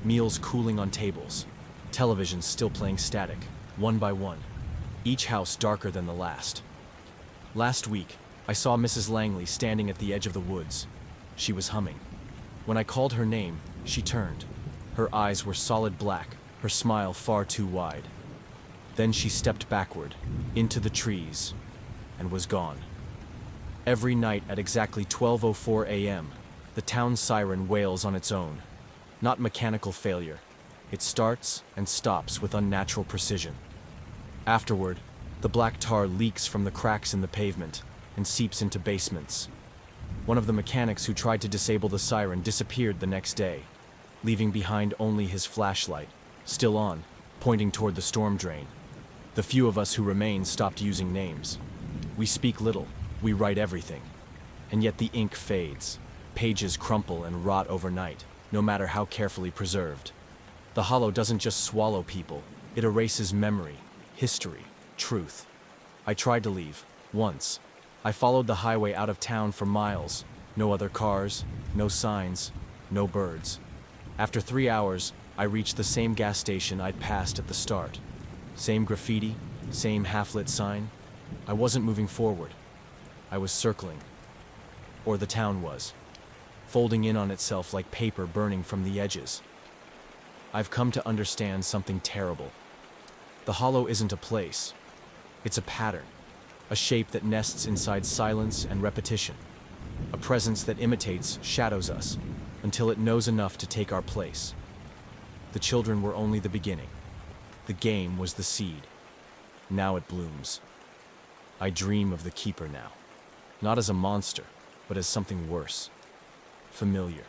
meals cooling on tables, televisions still playing static, one by one, each house darker than the last. Last week, I saw Mrs. Langley standing at the edge of the woods. She was humming. When I called her name, she turned. Her eyes were solid black, her smile far too wide. Then she stepped backward, into the trees, and was gone. Every night at exactly 12:04 a.m., the town siren wails on its own. Not mechanical failure. It starts and stops with unnatural precision. Afterward, the black tar leaks from the cracks in the pavement and seeps into basements. One of the mechanics who tried to disable the siren disappeared the next day, leaving behind only his flashlight, still on, pointing toward the storm drain. The few of us who remain stopped using names. We speak little, we write everything. And yet the ink fades. Pages crumple and rot overnight, no matter how carefully preserved. The hollow doesn't just swallow people, it erases memory, history, truth. I tried to leave, once. I followed the highway out of town for miles. No other cars, no signs, no birds. After 3 hours, I reached the same gas station I'd passed at the start. Same graffiti, same half-lit sign. I wasn't moving forward. I was circling. Or the town was, folding in on itself like paper burning from the edges. I've come to understand something terrible. The hollow isn't a place. It's a pattern, a shape that nests inside silence and repetition, a presence that imitates, shadows us, until it knows enough to take our place. The children were only the beginning. The game was the seed. Now it blooms. I dream of the keeper now, not as a monster, but as something worse, familiar.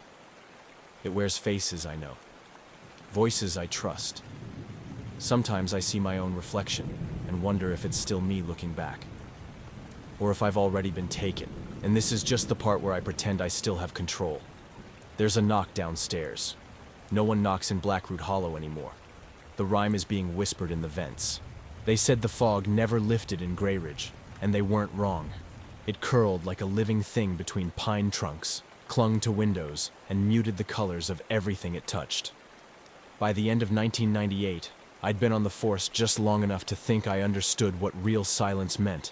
It wears faces I know, voices I trust. Sometimes I see my own reflection and wonder if it's still me looking back, or if I've already been taken, and this is just the part where I pretend I still have control. There's a knock downstairs. No one knocks in Blackroot Hollow anymore. The rhyme is being whispered in the vents. They said the fog never lifted in Grey Ridge, and they weren't wrong. It curled like a living thing between pine trunks, clung to windows, and muted the colors of everything it touched. By the end of 1998, I'd been on the force just long enough to think I understood what real silence meant,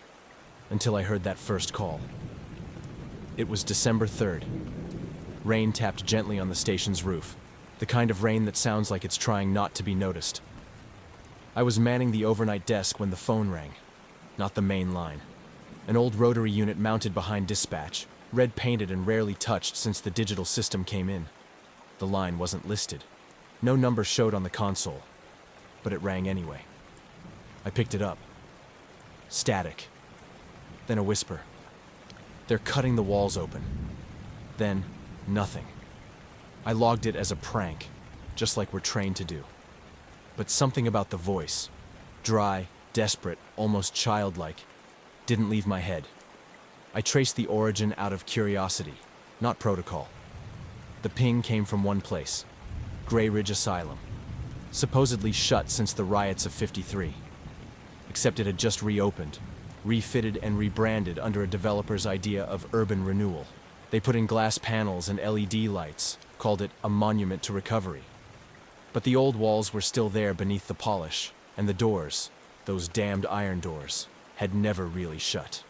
until I heard that first call. It was December 3rd. Rain tapped gently on the station's roof. The kind of rain that sounds like it's trying not to be noticed. I was manning the overnight desk when the phone rang. Not the main line. An old rotary unit mounted behind dispatch, red painted and rarely touched since the digital system came in. The line wasn't listed. No number showed on the console, but it rang anyway. I picked it up. Static. Then a whisper. They're cutting the walls open. Then, nothing. I logged it as a prank, just like we're trained to do. But something about the voice, dry, desperate, almost childlike, didn't leave my head. I traced the origin out of curiosity, not protocol. The ping came from one place, Grey Ridge Asylum, supposedly shut since the riots of '53. Except it had just reopened, refitted and rebranded under a developer's idea of urban renewal. They put in glass panels and LED lights, called it a monument to recovery. But the old walls were still there beneath the polish, and the doors, those damned iron doors, had never really shut.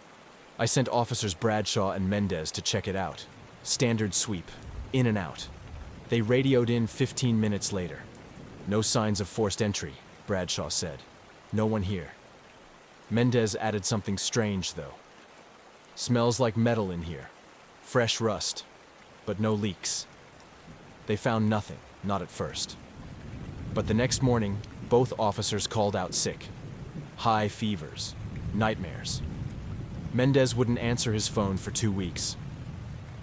I sent officers Bradshaw and Mendez to check it out. Standard sweep, in and out. They radioed in 15 minutes later. No signs of forced entry, Bradshaw said. No one here. Mendez added something strange, though. Smells like metal in here. Fresh rust, but no leaks. They found nothing, not at first. But the next morning, both officers called out sick. High fevers, nightmares. Mendez wouldn't answer his phone for 2 weeks.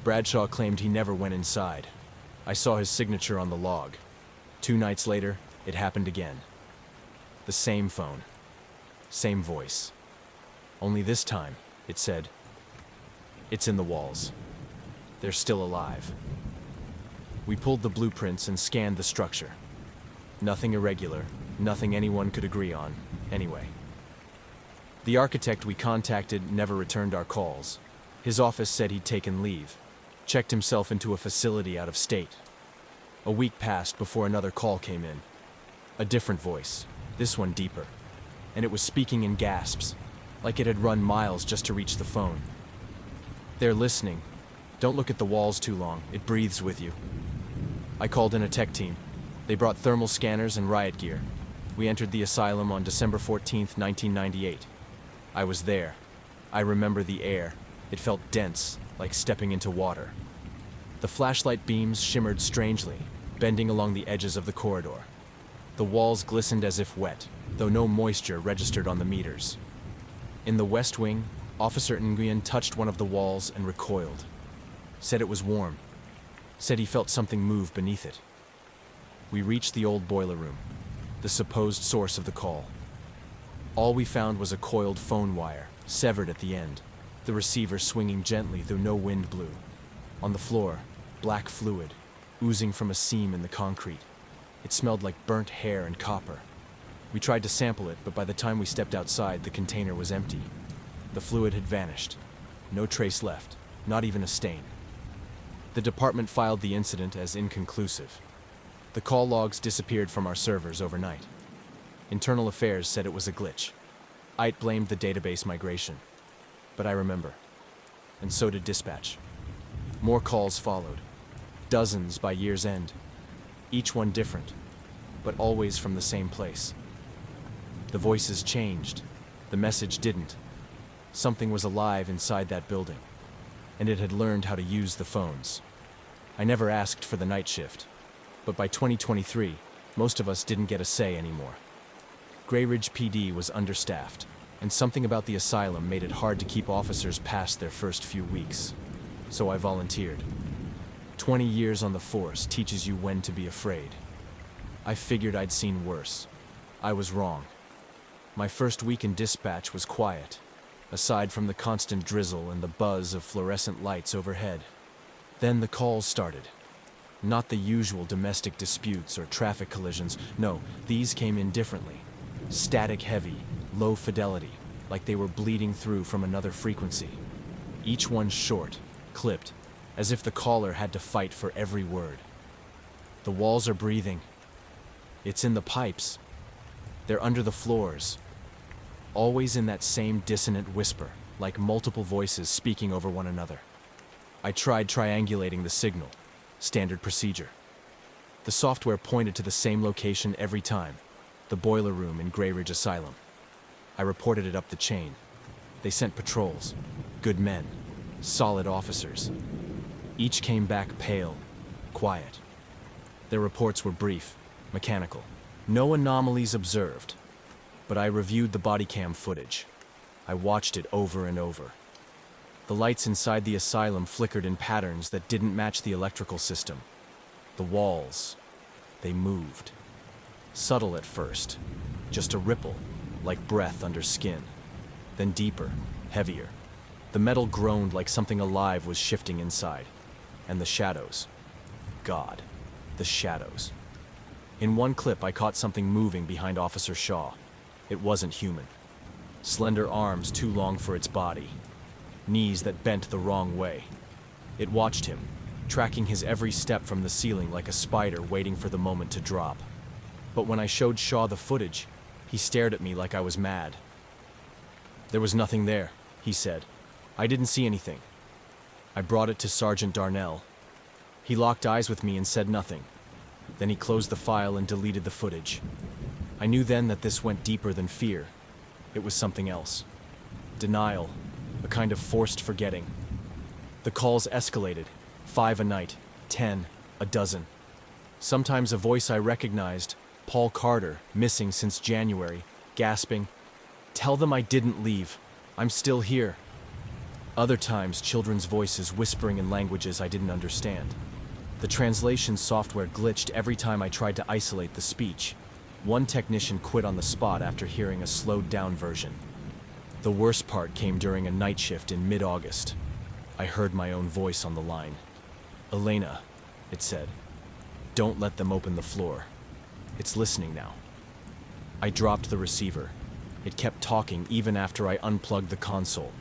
Bradshaw claimed he never went inside. I saw his signature on the log. 2 nights later, it happened again. The same phone. Same voice. Only this time, it said, "It's in the walls. They're still alive." We pulled the blueprints and scanned the structure. Nothing irregular, nothing anyone could agree on, anyway. The architect we contacted never returned our calls. His office said he'd taken leave, checked himself into a facility out of state. A week passed before another call came in. A different voice, this one deeper. And it was speaking in gasps, like it had run miles just to reach the phone. "They're listening. Don't look at the walls too long. It breathes with you." I called in a tech team. They brought thermal scanners and riot gear. We entered the asylum on December 14th, 1998. I was there. I remember the air. It felt dense, like stepping into water. The flashlight beams shimmered strangely, bending along the edges of the corridor. The walls glistened as if wet, though no moisture registered on the meters. In the west wing, Officer Nguyen touched one of the walls and recoiled. Said it was warm. Said he felt something move beneath it. We reached the old boiler room, the supposed source of the call. All we found was a coiled phone wire, severed at the end, the receiver swinging gently though no wind blew. On the floor, black fluid, oozing from a seam in the concrete. It smelled like burnt hair and copper. We tried to sample it, but by the time we stepped outside, the container was empty. The fluid had vanished. No trace left, not even a stain. The department filed the incident as inconclusive. The call logs disappeared from our servers overnight. Internal Affairs said it was a glitch. IT blamed the database migration. But I remember. And so did dispatch. More calls followed. Dozens by year's end. Each one different, but always from the same place. The voices changed. The message didn't. Something was alive inside that building, and it had learned how to use the phones. I never asked for the night shift, but by 2023, most of us didn't get a say anymore. Grey Ridge PD was understaffed, and something about the asylum made it hard to keep officers past their first few weeks. So I volunteered. 20 years on the force teaches you when to be afraid. I figured I'd seen worse. I was wrong. My first week in dispatch was quiet, aside from the constant drizzle and the buzz of fluorescent lights overhead. Then the calls started. Not the usual domestic disputes or traffic collisions. No, these came in differently. Static heavy, low fidelity, like they were bleeding through from another frequency. Each one short, clipped, as if the caller had to fight for every word. The walls are breathing. It's in the pipes. They're under the floors. Always in that same dissonant whisper, like multiple voices speaking over one another. I tried triangulating the signal, standard procedure. The software pointed to the same location every time, the boiler room in Grey Ridge Asylum. I reported it up the chain. They sent patrols, good men, solid officers. Each came back pale, quiet. Their reports were brief, mechanical. No anomalies observed, but I reviewed the body cam footage. I watched it over and over. The lights inside the asylum flickered in patterns that didn't match the electrical system. The walls, they moved. Subtle at first, just a ripple, like breath under skin. Then deeper, heavier. The metal groaned like something alive was shifting inside. And the shadows. God, the shadows. In one clip, I caught something moving behind Officer Shaw. It wasn't human. Slender arms too long for its body. Knees that bent the wrong way. It watched him, tracking his every step from the ceiling like a spider waiting for the moment to drop. But when I showed Shaw the footage, he stared at me like I was mad. "There was nothing there," he said. "I didn't see anything." I brought it to Sergeant Darnell. He locked eyes with me and said nothing. Then he closed the file and deleted the footage. I knew then that this went deeper than fear. It was something else. Denial, a kind of forced forgetting. The calls escalated, 5 a night, 10, a dozen. Sometimes a voice I recognized, Paul Carter, missing since January, gasping, "Tell them I didn't leave. I'm still here." Other times, children's voices whispering in languages I didn't understand. The translation software glitched every time I tried to isolate the speech. One technician quit on the spot after hearing a slowed-down version. The worst part came during a night shift in mid-August. I heard my own voice on the line. "Elena," it said, "don't let them open the floor. It's listening now." I dropped the receiver. It kept talking even after I unplugged the console.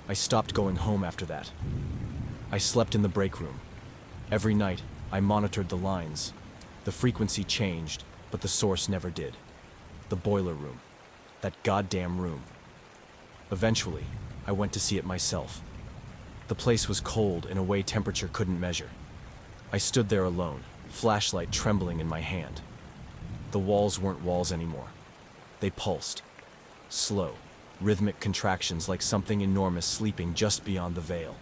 I stopped going home after that. I slept in the break room. Every night, I monitored the lines. The frequency changed, but the source never did. The boiler room. That goddamn room. Eventually, I went to see it myself. The place was cold in a way temperature couldn't measure. I stood there alone, flashlight trembling in my hand. The walls weren't walls anymore. They pulsed. Slow, rhythmic contractions like something enormous sleeping just beyond the veil.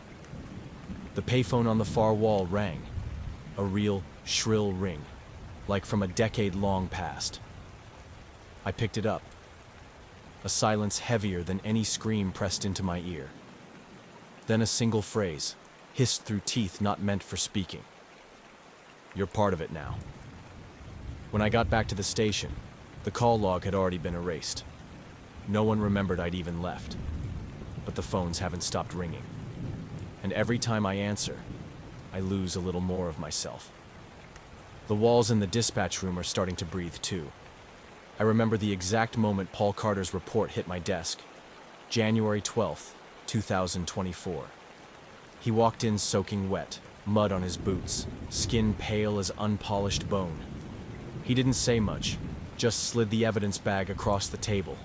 The payphone on the far wall rang. A real, shrill ring, like from a decade long past. I picked it up. A silence heavier than any scream pressed into my ear. Then a single phrase, hissed through teeth not meant for speaking. "You're part of it now." When I got back to the station, the call log had already been erased. No one remembered I'd even left. But the phones haven't stopped ringing. And every time I answer, I lose a little more of myself. The walls in the dispatch room are starting to breathe too. I remember the exact moment Paul Carter's report hit my desk. January 12th, 2024. He walked in soaking wet, mud on his boots, skin pale as unpolished bone. He didn't say much, just slid the evidence bag across the table.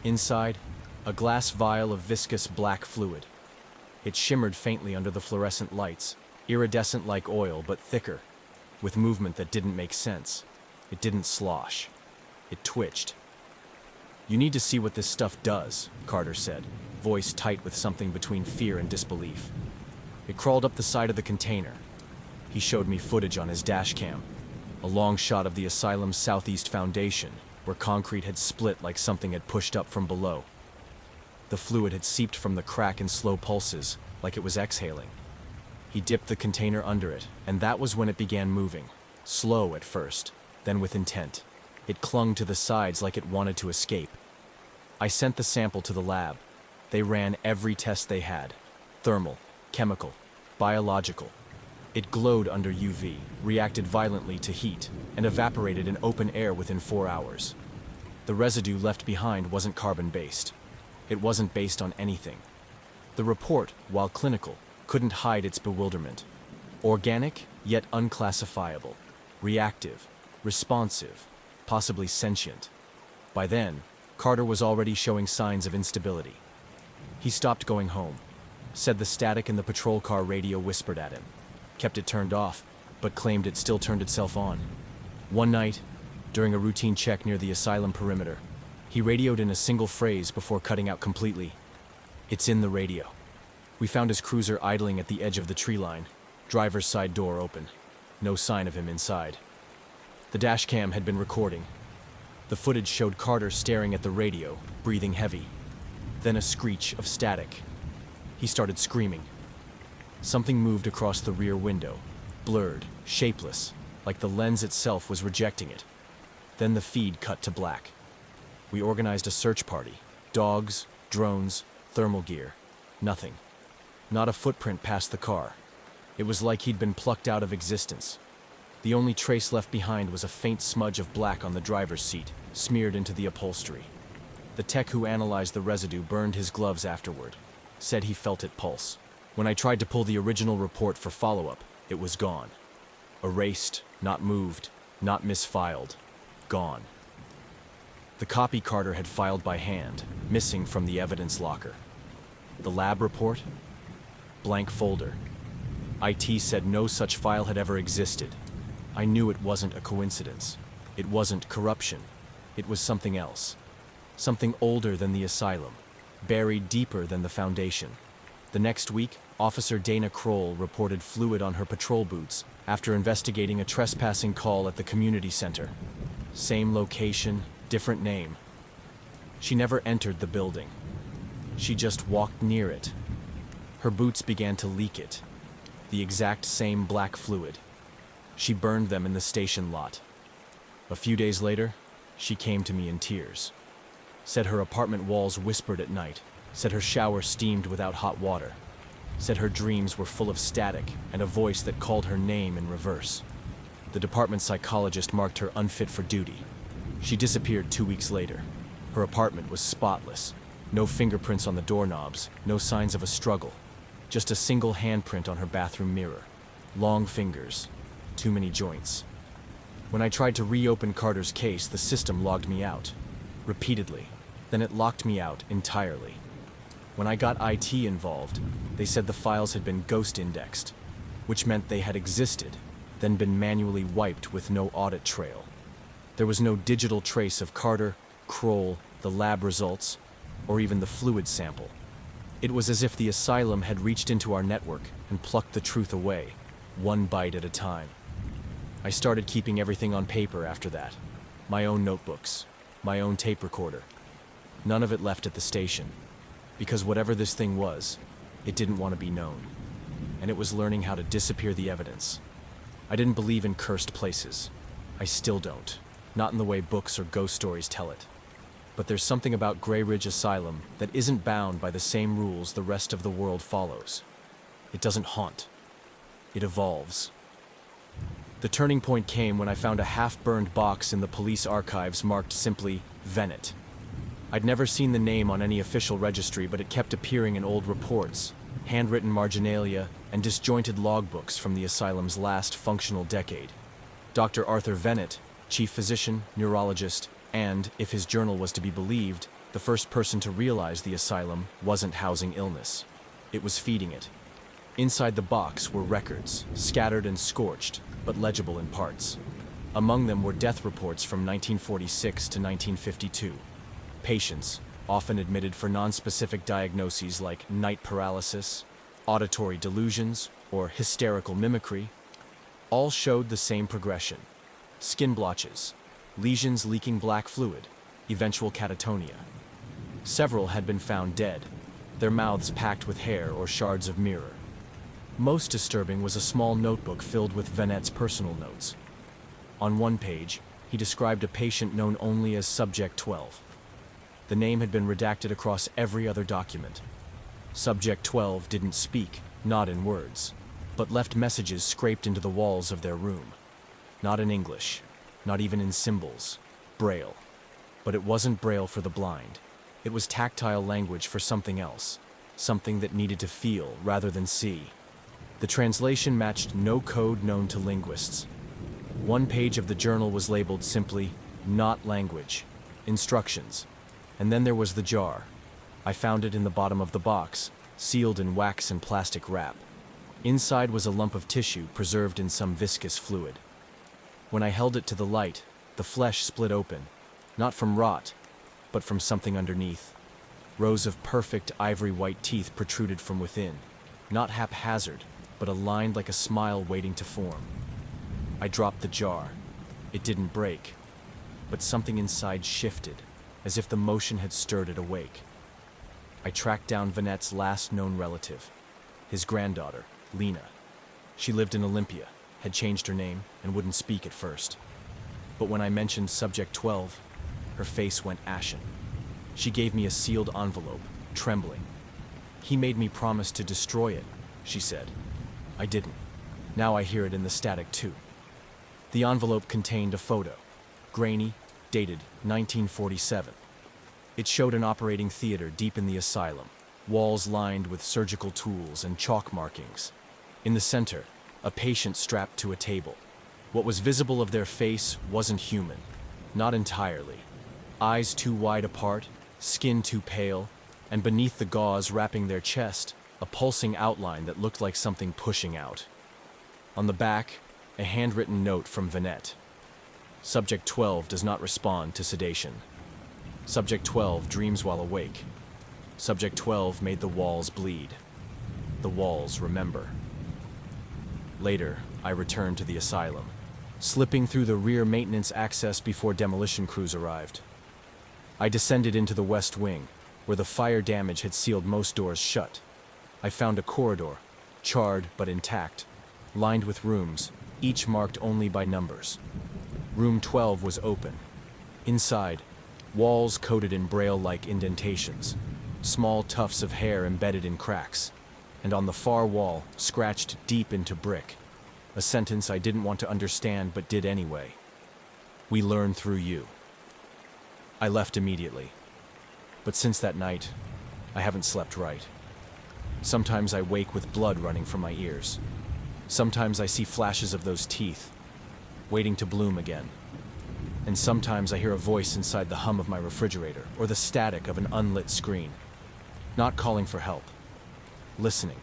Inside, a glass vial of viscous black fluid. It shimmered faintly under the fluorescent lights, iridescent like oil, but thicker, with movement that didn't make sense. It didn't slosh. It twitched. "You need to see what this stuff does," Carter said, voice tight with something between fear and disbelief. It crawled up the side of the container. He showed me footage on his dash cam, a long shot of the asylum's southeast foundation, where concrete had split like something had pushed up from below. The fluid had seeped from the crack in slow pulses, like it was exhaling. He dipped the container under it, and that was when it began moving, slow at first, then with intent. It clung to the sides like it wanted to escape. I sent the sample to the lab. They ran every test they had: thermal, chemical, biological. It glowed under UV, reacted violently to heat, and evaporated in open air within 4 hours. The residue left behind wasn't carbon-based. It wasn't based on anything. The report, while clinical, couldn't hide its bewilderment. Organic, yet unclassifiable. Reactive, responsive, possibly sentient. By then, Carter was already showing signs of instability. He stopped going home, said the static in the patrol car radio whispered at him, kept it turned off, but claimed it still turned itself on. One night, during a routine check near the asylum perimeter, he radioed in a single phrase before cutting out completely. "It's in the radio." We found his cruiser idling at the edge of the tree line, driver's side door open. No sign of him inside. The dash cam had been recording. The footage showed Carter staring at the radio, breathing heavy. Then a screech of static. He started screaming. Something moved across the rear window, blurred, shapeless, like the lens itself was rejecting it. Then the feed cut to black. We organized a search party. Dogs, drones, thermal gear. Nothing. Not a footprint past the car. It was like he'd been plucked out of existence. The only trace left behind was a faint smudge of black on the driver's seat, smeared into the upholstery. The tech who analyzed the residue burned his gloves afterward. Said he felt it pulse. When I tried to pull the original report for follow-up, it was gone. Erased, not moved, not misfiled. Gone. The copy Carter had filed by hand, missing from the evidence locker. The lab report? Blank folder. IT said no such file had ever existed. I knew it wasn't a coincidence. It wasn't corruption. It was something else. Something older than the asylum, buried deeper than the foundation. The next week, Officer Dana Kroll reported fluid on her patrol boots after investigating a trespassing call at the community center. Same location, different name. She never entered the building. She just walked near it. Her boots began to leak it. The exact same black fluid. She burned them in the station lot. A few days later, she came to me in tears. Said her apartment walls whispered at night. Said her shower steamed without hot water. Said her dreams were full of static and a voice that called her name in reverse. The department psychologist marked her unfit for duty. She disappeared 2 weeks later. Her apartment was spotless. No fingerprints on the doorknobs, no signs of a struggle. Just a single handprint on her bathroom mirror. Long fingers. Too many joints. When I tried to reopen Carter's case, the system logged me out. Repeatedly. Then it locked me out entirely. When I got IT involved, they said the files had been ghost indexed, which meant they had existed, then been manually wiped with no audit trail. There was no digital trace of Carter, Kroll, the lab results, or even the fluid sample. It was as if the asylum had reached into our network and plucked the truth away, one bite at a time. I started keeping everything on paper after that. My own notebooks, my own tape recorder. None of it left at the station. Because whatever this thing was, it didn't want to be known. And it was learning how to disappear the evidence. I didn't believe in cursed places. I still don't. Not in the way books or ghost stories tell it. But there's something about Grey Ridge Asylum that isn't bound by the same rules the rest of the world follows. It doesn't haunt. It evolves. The turning point came when I found a half-burned box in the police archives marked simply Venet. I'd never seen the name on any official registry, but it kept appearing in old reports, handwritten marginalia, and disjointed logbooks from the asylum's last functional decade. Dr. Arthur Venet, chief physician, neurologist, and, if his journal was to be believed, the first person to realize the asylum wasn't housing illness. It was feeding it. Inside the box were records, scattered and scorched, but legible in parts. Among them were death reports from 1946 to 1952. Patients, often admitted for nonspecific diagnoses like night paralysis, auditory delusions, or hysterical mimicry, all showed the same progression. Skin blotches, lesions leaking black fluid, eventual catatonia. Several had been found dead, their mouths packed with hair or shards of mirror. Most disturbing was a small notebook filled with Venet's personal notes. On one page, he described a patient known only as Subject 12. The name had been redacted across every other document. Subject 12 didn't speak, not in words, but left messages scraped into the walls of their room. Not in English, not even in symbols, Braille. But it wasn't Braille for the blind. It was tactile language for something else, something that needed to feel rather than see. The translation matched no code known to linguists. One page of the journal was labeled simply, "Not language, instructions." And then there was the jar. I found it in the bottom of the box, sealed in wax and plastic wrap. Inside was a lump of tissue preserved in some viscous fluid. When I held it to the light, the flesh split open, not from rot, but from something underneath. Rows of perfect ivory-white teeth protruded from within, not haphazard, but aligned like a smile waiting to form. I dropped the jar. It didn't break, but something inside shifted, as if the motion had stirred it awake. I tracked down Vanette's last known relative, his granddaughter, Lena. She lived in Olympia, had changed her name, and wouldn't speak at first. But when I mentioned Subject 12, her face went ashen. She gave me a sealed envelope, trembling. "He made me promise to destroy it," she said. I didn't. Now I hear it in the static too. The envelope contained a photo, grainy, dated 1947. It showed an operating theater deep in the asylum, walls lined with surgical tools and chalk markings. In the center, a patient strapped to a table. What was visible of their face wasn't human, not entirely. Eyes too wide apart, skin too pale, and beneath the gauze wrapping their chest, a pulsing outline that looked like something pushing out. On the back, a handwritten note from Vanette. Subject 12 does not respond to sedation. Subject 12 dreams while awake. Subject 12 made the walls bleed. The walls remember. Later, I returned to the asylum, slipping through the rear maintenance access before demolition crews arrived. I descended into the west wing, where the fire damage had sealed most doors shut. I found a corridor, charred but intact, lined with rooms, each marked only by numbers. Room 12 was open. Inside, walls coated in braille-like indentations, small tufts of hair embedded in cracks, and on the far wall, scratched deep into brick, a sentence I didn't want to understand but did anyway. "We learn through you." I left immediately, but since that night, I haven't slept right. Sometimes I wake with blood running from my ears. Sometimes I see flashes of those teeth, waiting to bloom again. And sometimes I hear a voice inside the hum of my refrigerator or the static of an unlit screen. Not calling for help. Listening.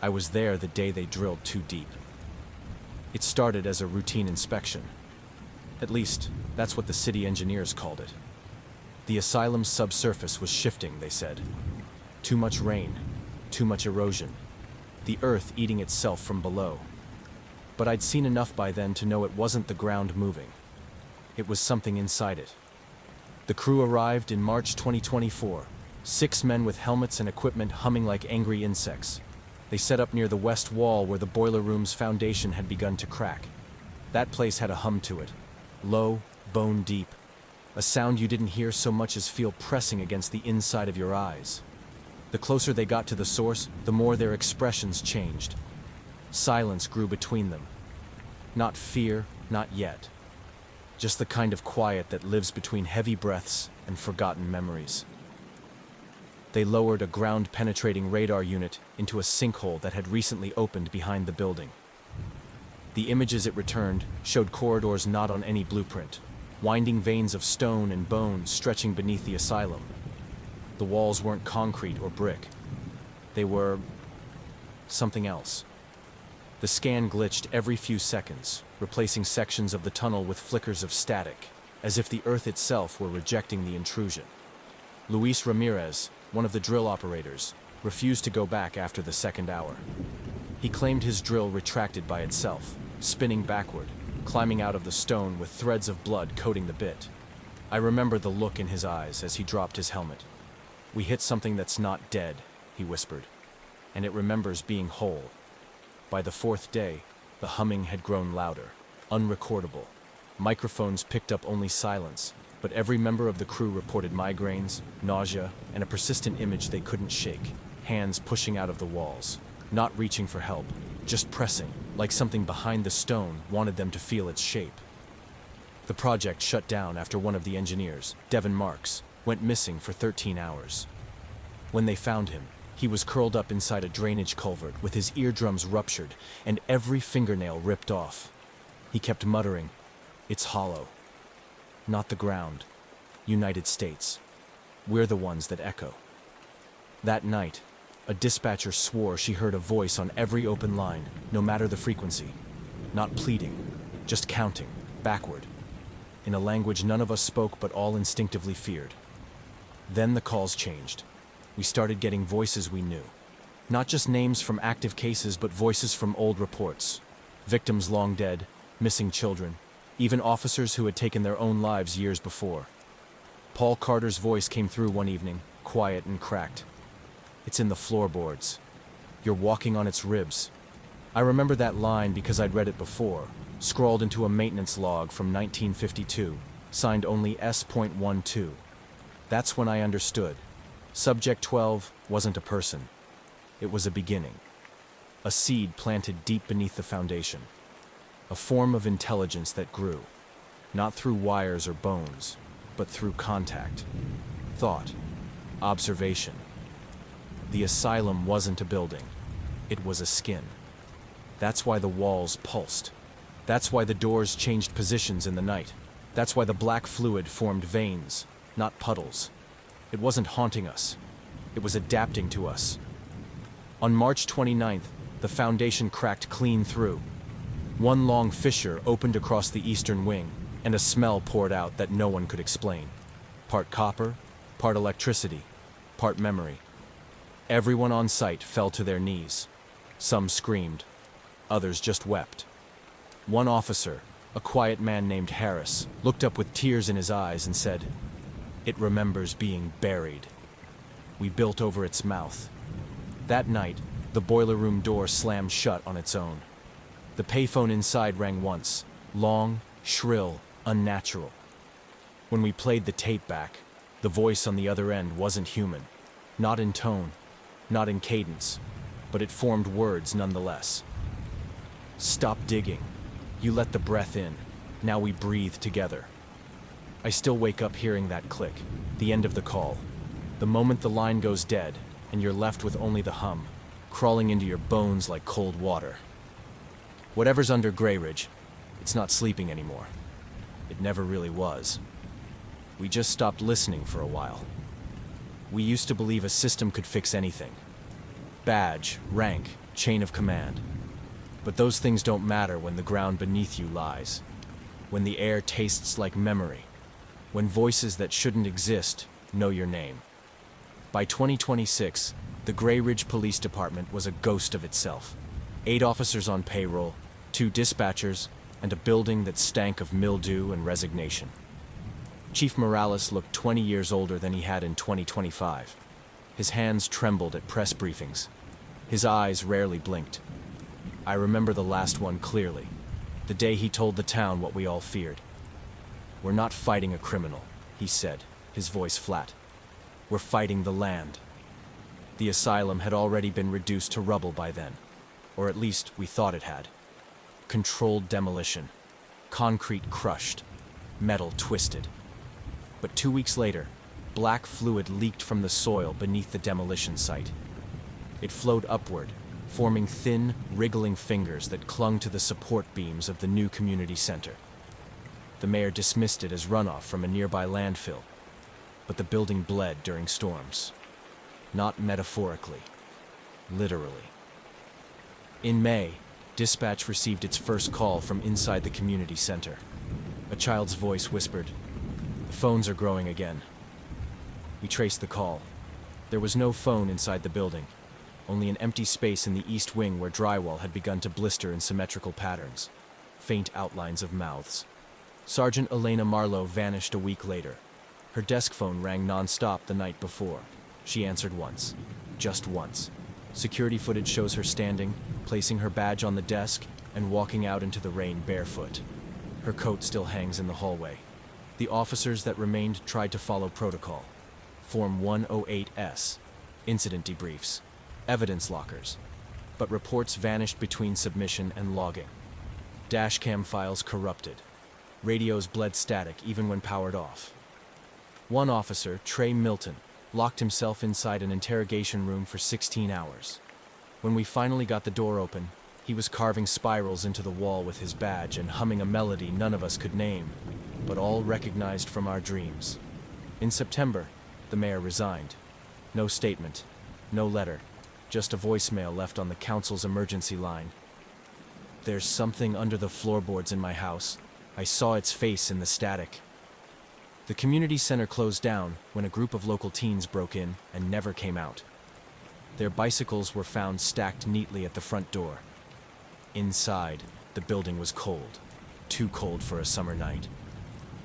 I was there the day they drilled too deep. It started as a routine inspection. At least, that's what the city engineers called it. The asylum's subsurface was shifting, they said. Too much rain, too much erosion, the earth eating itself from below. But I'd seen enough by then to know it wasn't the ground moving. It was something inside it. The crew arrived in March 2024, 6 men with helmets and equipment humming like angry insects. They set up near the west wall where the boiler room's foundation had begun to crack. That place had a hum to it, low, bone deep, a sound you didn't hear so much as feel pressing against the inside of your eyes. The closer they got to the source, the more their expressions changed. Silence grew between them. Not fear, not yet. Just the kind of quiet that lives between heavy breaths and forgotten memories. They lowered a ground-penetrating radar unit into a sinkhole that had recently opened behind the building. The images it returned showed corridors not on any blueprint, winding veins of stone and bone stretching beneath the asylum. The walls weren't concrete or brick. They were something else. The scan glitched every few seconds, replacing sections of the tunnel with flickers of static, as if the earth itself were rejecting the intrusion. Luis Ramirez, one of the drill operators, refused to go back after the second hour. He claimed his drill retracted by itself, spinning backward, climbing out of the stone with threads of blood coating the bit. I remember the look in his eyes as he dropped his helmet. "We hit something that's not dead," he whispered, "and it remembers being whole." By the 4th day, the humming had grown louder, unrecordable. Microphones picked up only silence, but every member of the crew reported migraines, nausea, and a persistent image they couldn't shake, hands pushing out of the walls, not reaching for help, just pressing, like something behind the stone wanted them to feel its shape. The project shut down after one of the engineers, Devin Marks, went missing for 13 hours. When they found him, he was curled up inside a drainage culvert with his eardrums ruptured and every fingernail ripped off. He kept muttering, "It's hollow. Not the ground. United States. We're the ones that echo." That night, A dispatcher swore she heard a voice on every open line, no matter the frequency. Not pleading, just counting, backward, in a language none of us spoke but all instinctively feared. Then the calls changed. We started getting voices we knew. Not just names from active cases, but voices from old reports. Victims long dead, missing children, even officers who had taken their own lives years before. Paul Carter's voice came through one evening, quiet and cracked. "It's in the floorboards. You're walking on its ribs." I remember that line because I'd read it before, scrawled into a maintenance log from 1952, signed only S.12. That's when I understood. Subject 12 wasn't a person. It was a beginning. A seed planted deep beneath the foundation. A form of intelligence that grew, not through wires or bones, but through contact, thought, observation. The asylum wasn't a building. It was a skin. That's why the walls pulsed. That's why the doors changed positions in the night. That's why the black fluid formed veins, not puddles. It wasn't haunting us. It was adapting to us. On March 29th, the foundation cracked clean through. One long fissure opened across the eastern wing, and a smell poured out that no one could explain. Part copper, part electricity, part memory. Everyone on site fell to their knees. Some screamed. Others just wept. One officer, a quiet man named Harris, looked up with tears in his eyes and said, "It remembers being buried. We built over its mouth." That night, the boiler room door slammed shut on its own. The payphone inside rang once, long, shrill, unnatural. When we played the tape back, the voice on the other end wasn't human. Not in tone, not in cadence, but it formed words nonetheless. "Stop digging. You let the breath in. Now we breathe together." I still wake up hearing that click, the end of the call. The moment the line goes dead, and you're left with only the hum, crawling into your bones like cold water. Whatever's under Grey Ridge, it's not sleeping anymore. It never really was. We just stopped listening for a while. We used to believe a system could fix anything. Badge, rank, chain of command. But those things don't matter when the ground beneath you lies. When the air tastes like memory. When voices that shouldn't exist know your name. By 2026, the Grey Ridge Police Department was a ghost of itself. 8 officers on payroll, 2 dispatchers, and a building that stank of mildew and resignation. Chief Morales looked 20 years older than he had in 2025. His hands trembled at press briefings. His eyes rarely blinked. I remember the last one clearly, the day he told the town what we all feared. "We're not fighting a criminal," he said, his voice flat. "We're fighting the land." The asylum had already been reduced to rubble by then, or at least we thought it had. Controlled demolition, concrete crushed, metal twisted. But 2 weeks later, black fluid leaked from the soil beneath the demolition site. It flowed upward, forming thin, wriggling fingers that clung to the support beams of the new community center. The mayor dismissed it as runoff from a nearby landfill, but the building bled during storms. Not metaphorically, literally. In May, dispatch received its first call from inside the community center. A child's voice whispered, "The phones are growing again." We traced the call. There was no phone inside the building, only an empty space in the east wing where drywall had begun to blister in symmetrical patterns, faint outlines of mouths. Sergeant Elena Marlowe vanished a week later. Her desk phone rang non-stop the night before. She answered once, just once. Security footage shows her standing, placing her badge on the desk, and walking out into the rain barefoot. Her coat still hangs in the hallway. The officers that remained tried to follow protocol. Form 108S, incident debriefs, evidence lockers. But reports vanished between submission and logging. Dashcam files corrupted. Radios bled static even when powered off. One officer, Trey Milton, locked himself inside an interrogation room for 16 hours. When we finally got the door open, he was carving spirals into the wall with his badge and humming a melody none of us could name, but all recognized from our dreams. In September, the mayor resigned. No statement, no letter, just a voicemail left on the council's emergency line. There's something under the floorboards in my house. I saw its face in the static. The community center closed down when a group of local teens broke in and never came out. Their bicycles were found stacked neatly at the front door. Inside, the building was cold, too cold for a summer night.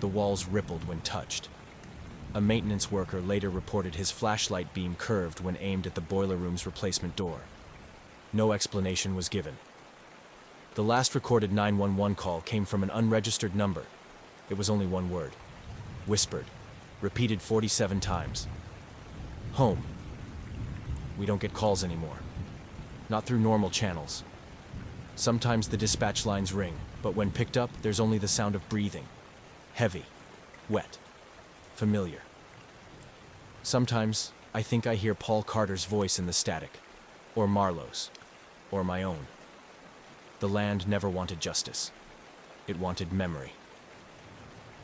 The walls rippled when touched. A maintenance worker later reported his flashlight beam curved when aimed at the boiler room's replacement door. No explanation was given. The last recorded 911 call came from an unregistered number. It was only one word. Whispered. Repeated 47 times. Home. We don't get calls anymore. Not through normal channels. Sometimes the dispatch lines ring, but when picked up, there's only the sound of breathing. Heavy. Wet. Familiar. Sometimes, I think I hear Paul Carter's voice in the static. Or Marlowe's. Or my own. The land never wanted justice. It wanted memory.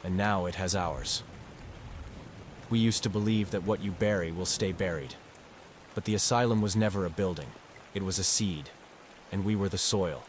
And now it has ours. We used to believe that what you bury will stay buried. But the asylum was never a building. It was a seed. And we were the soil.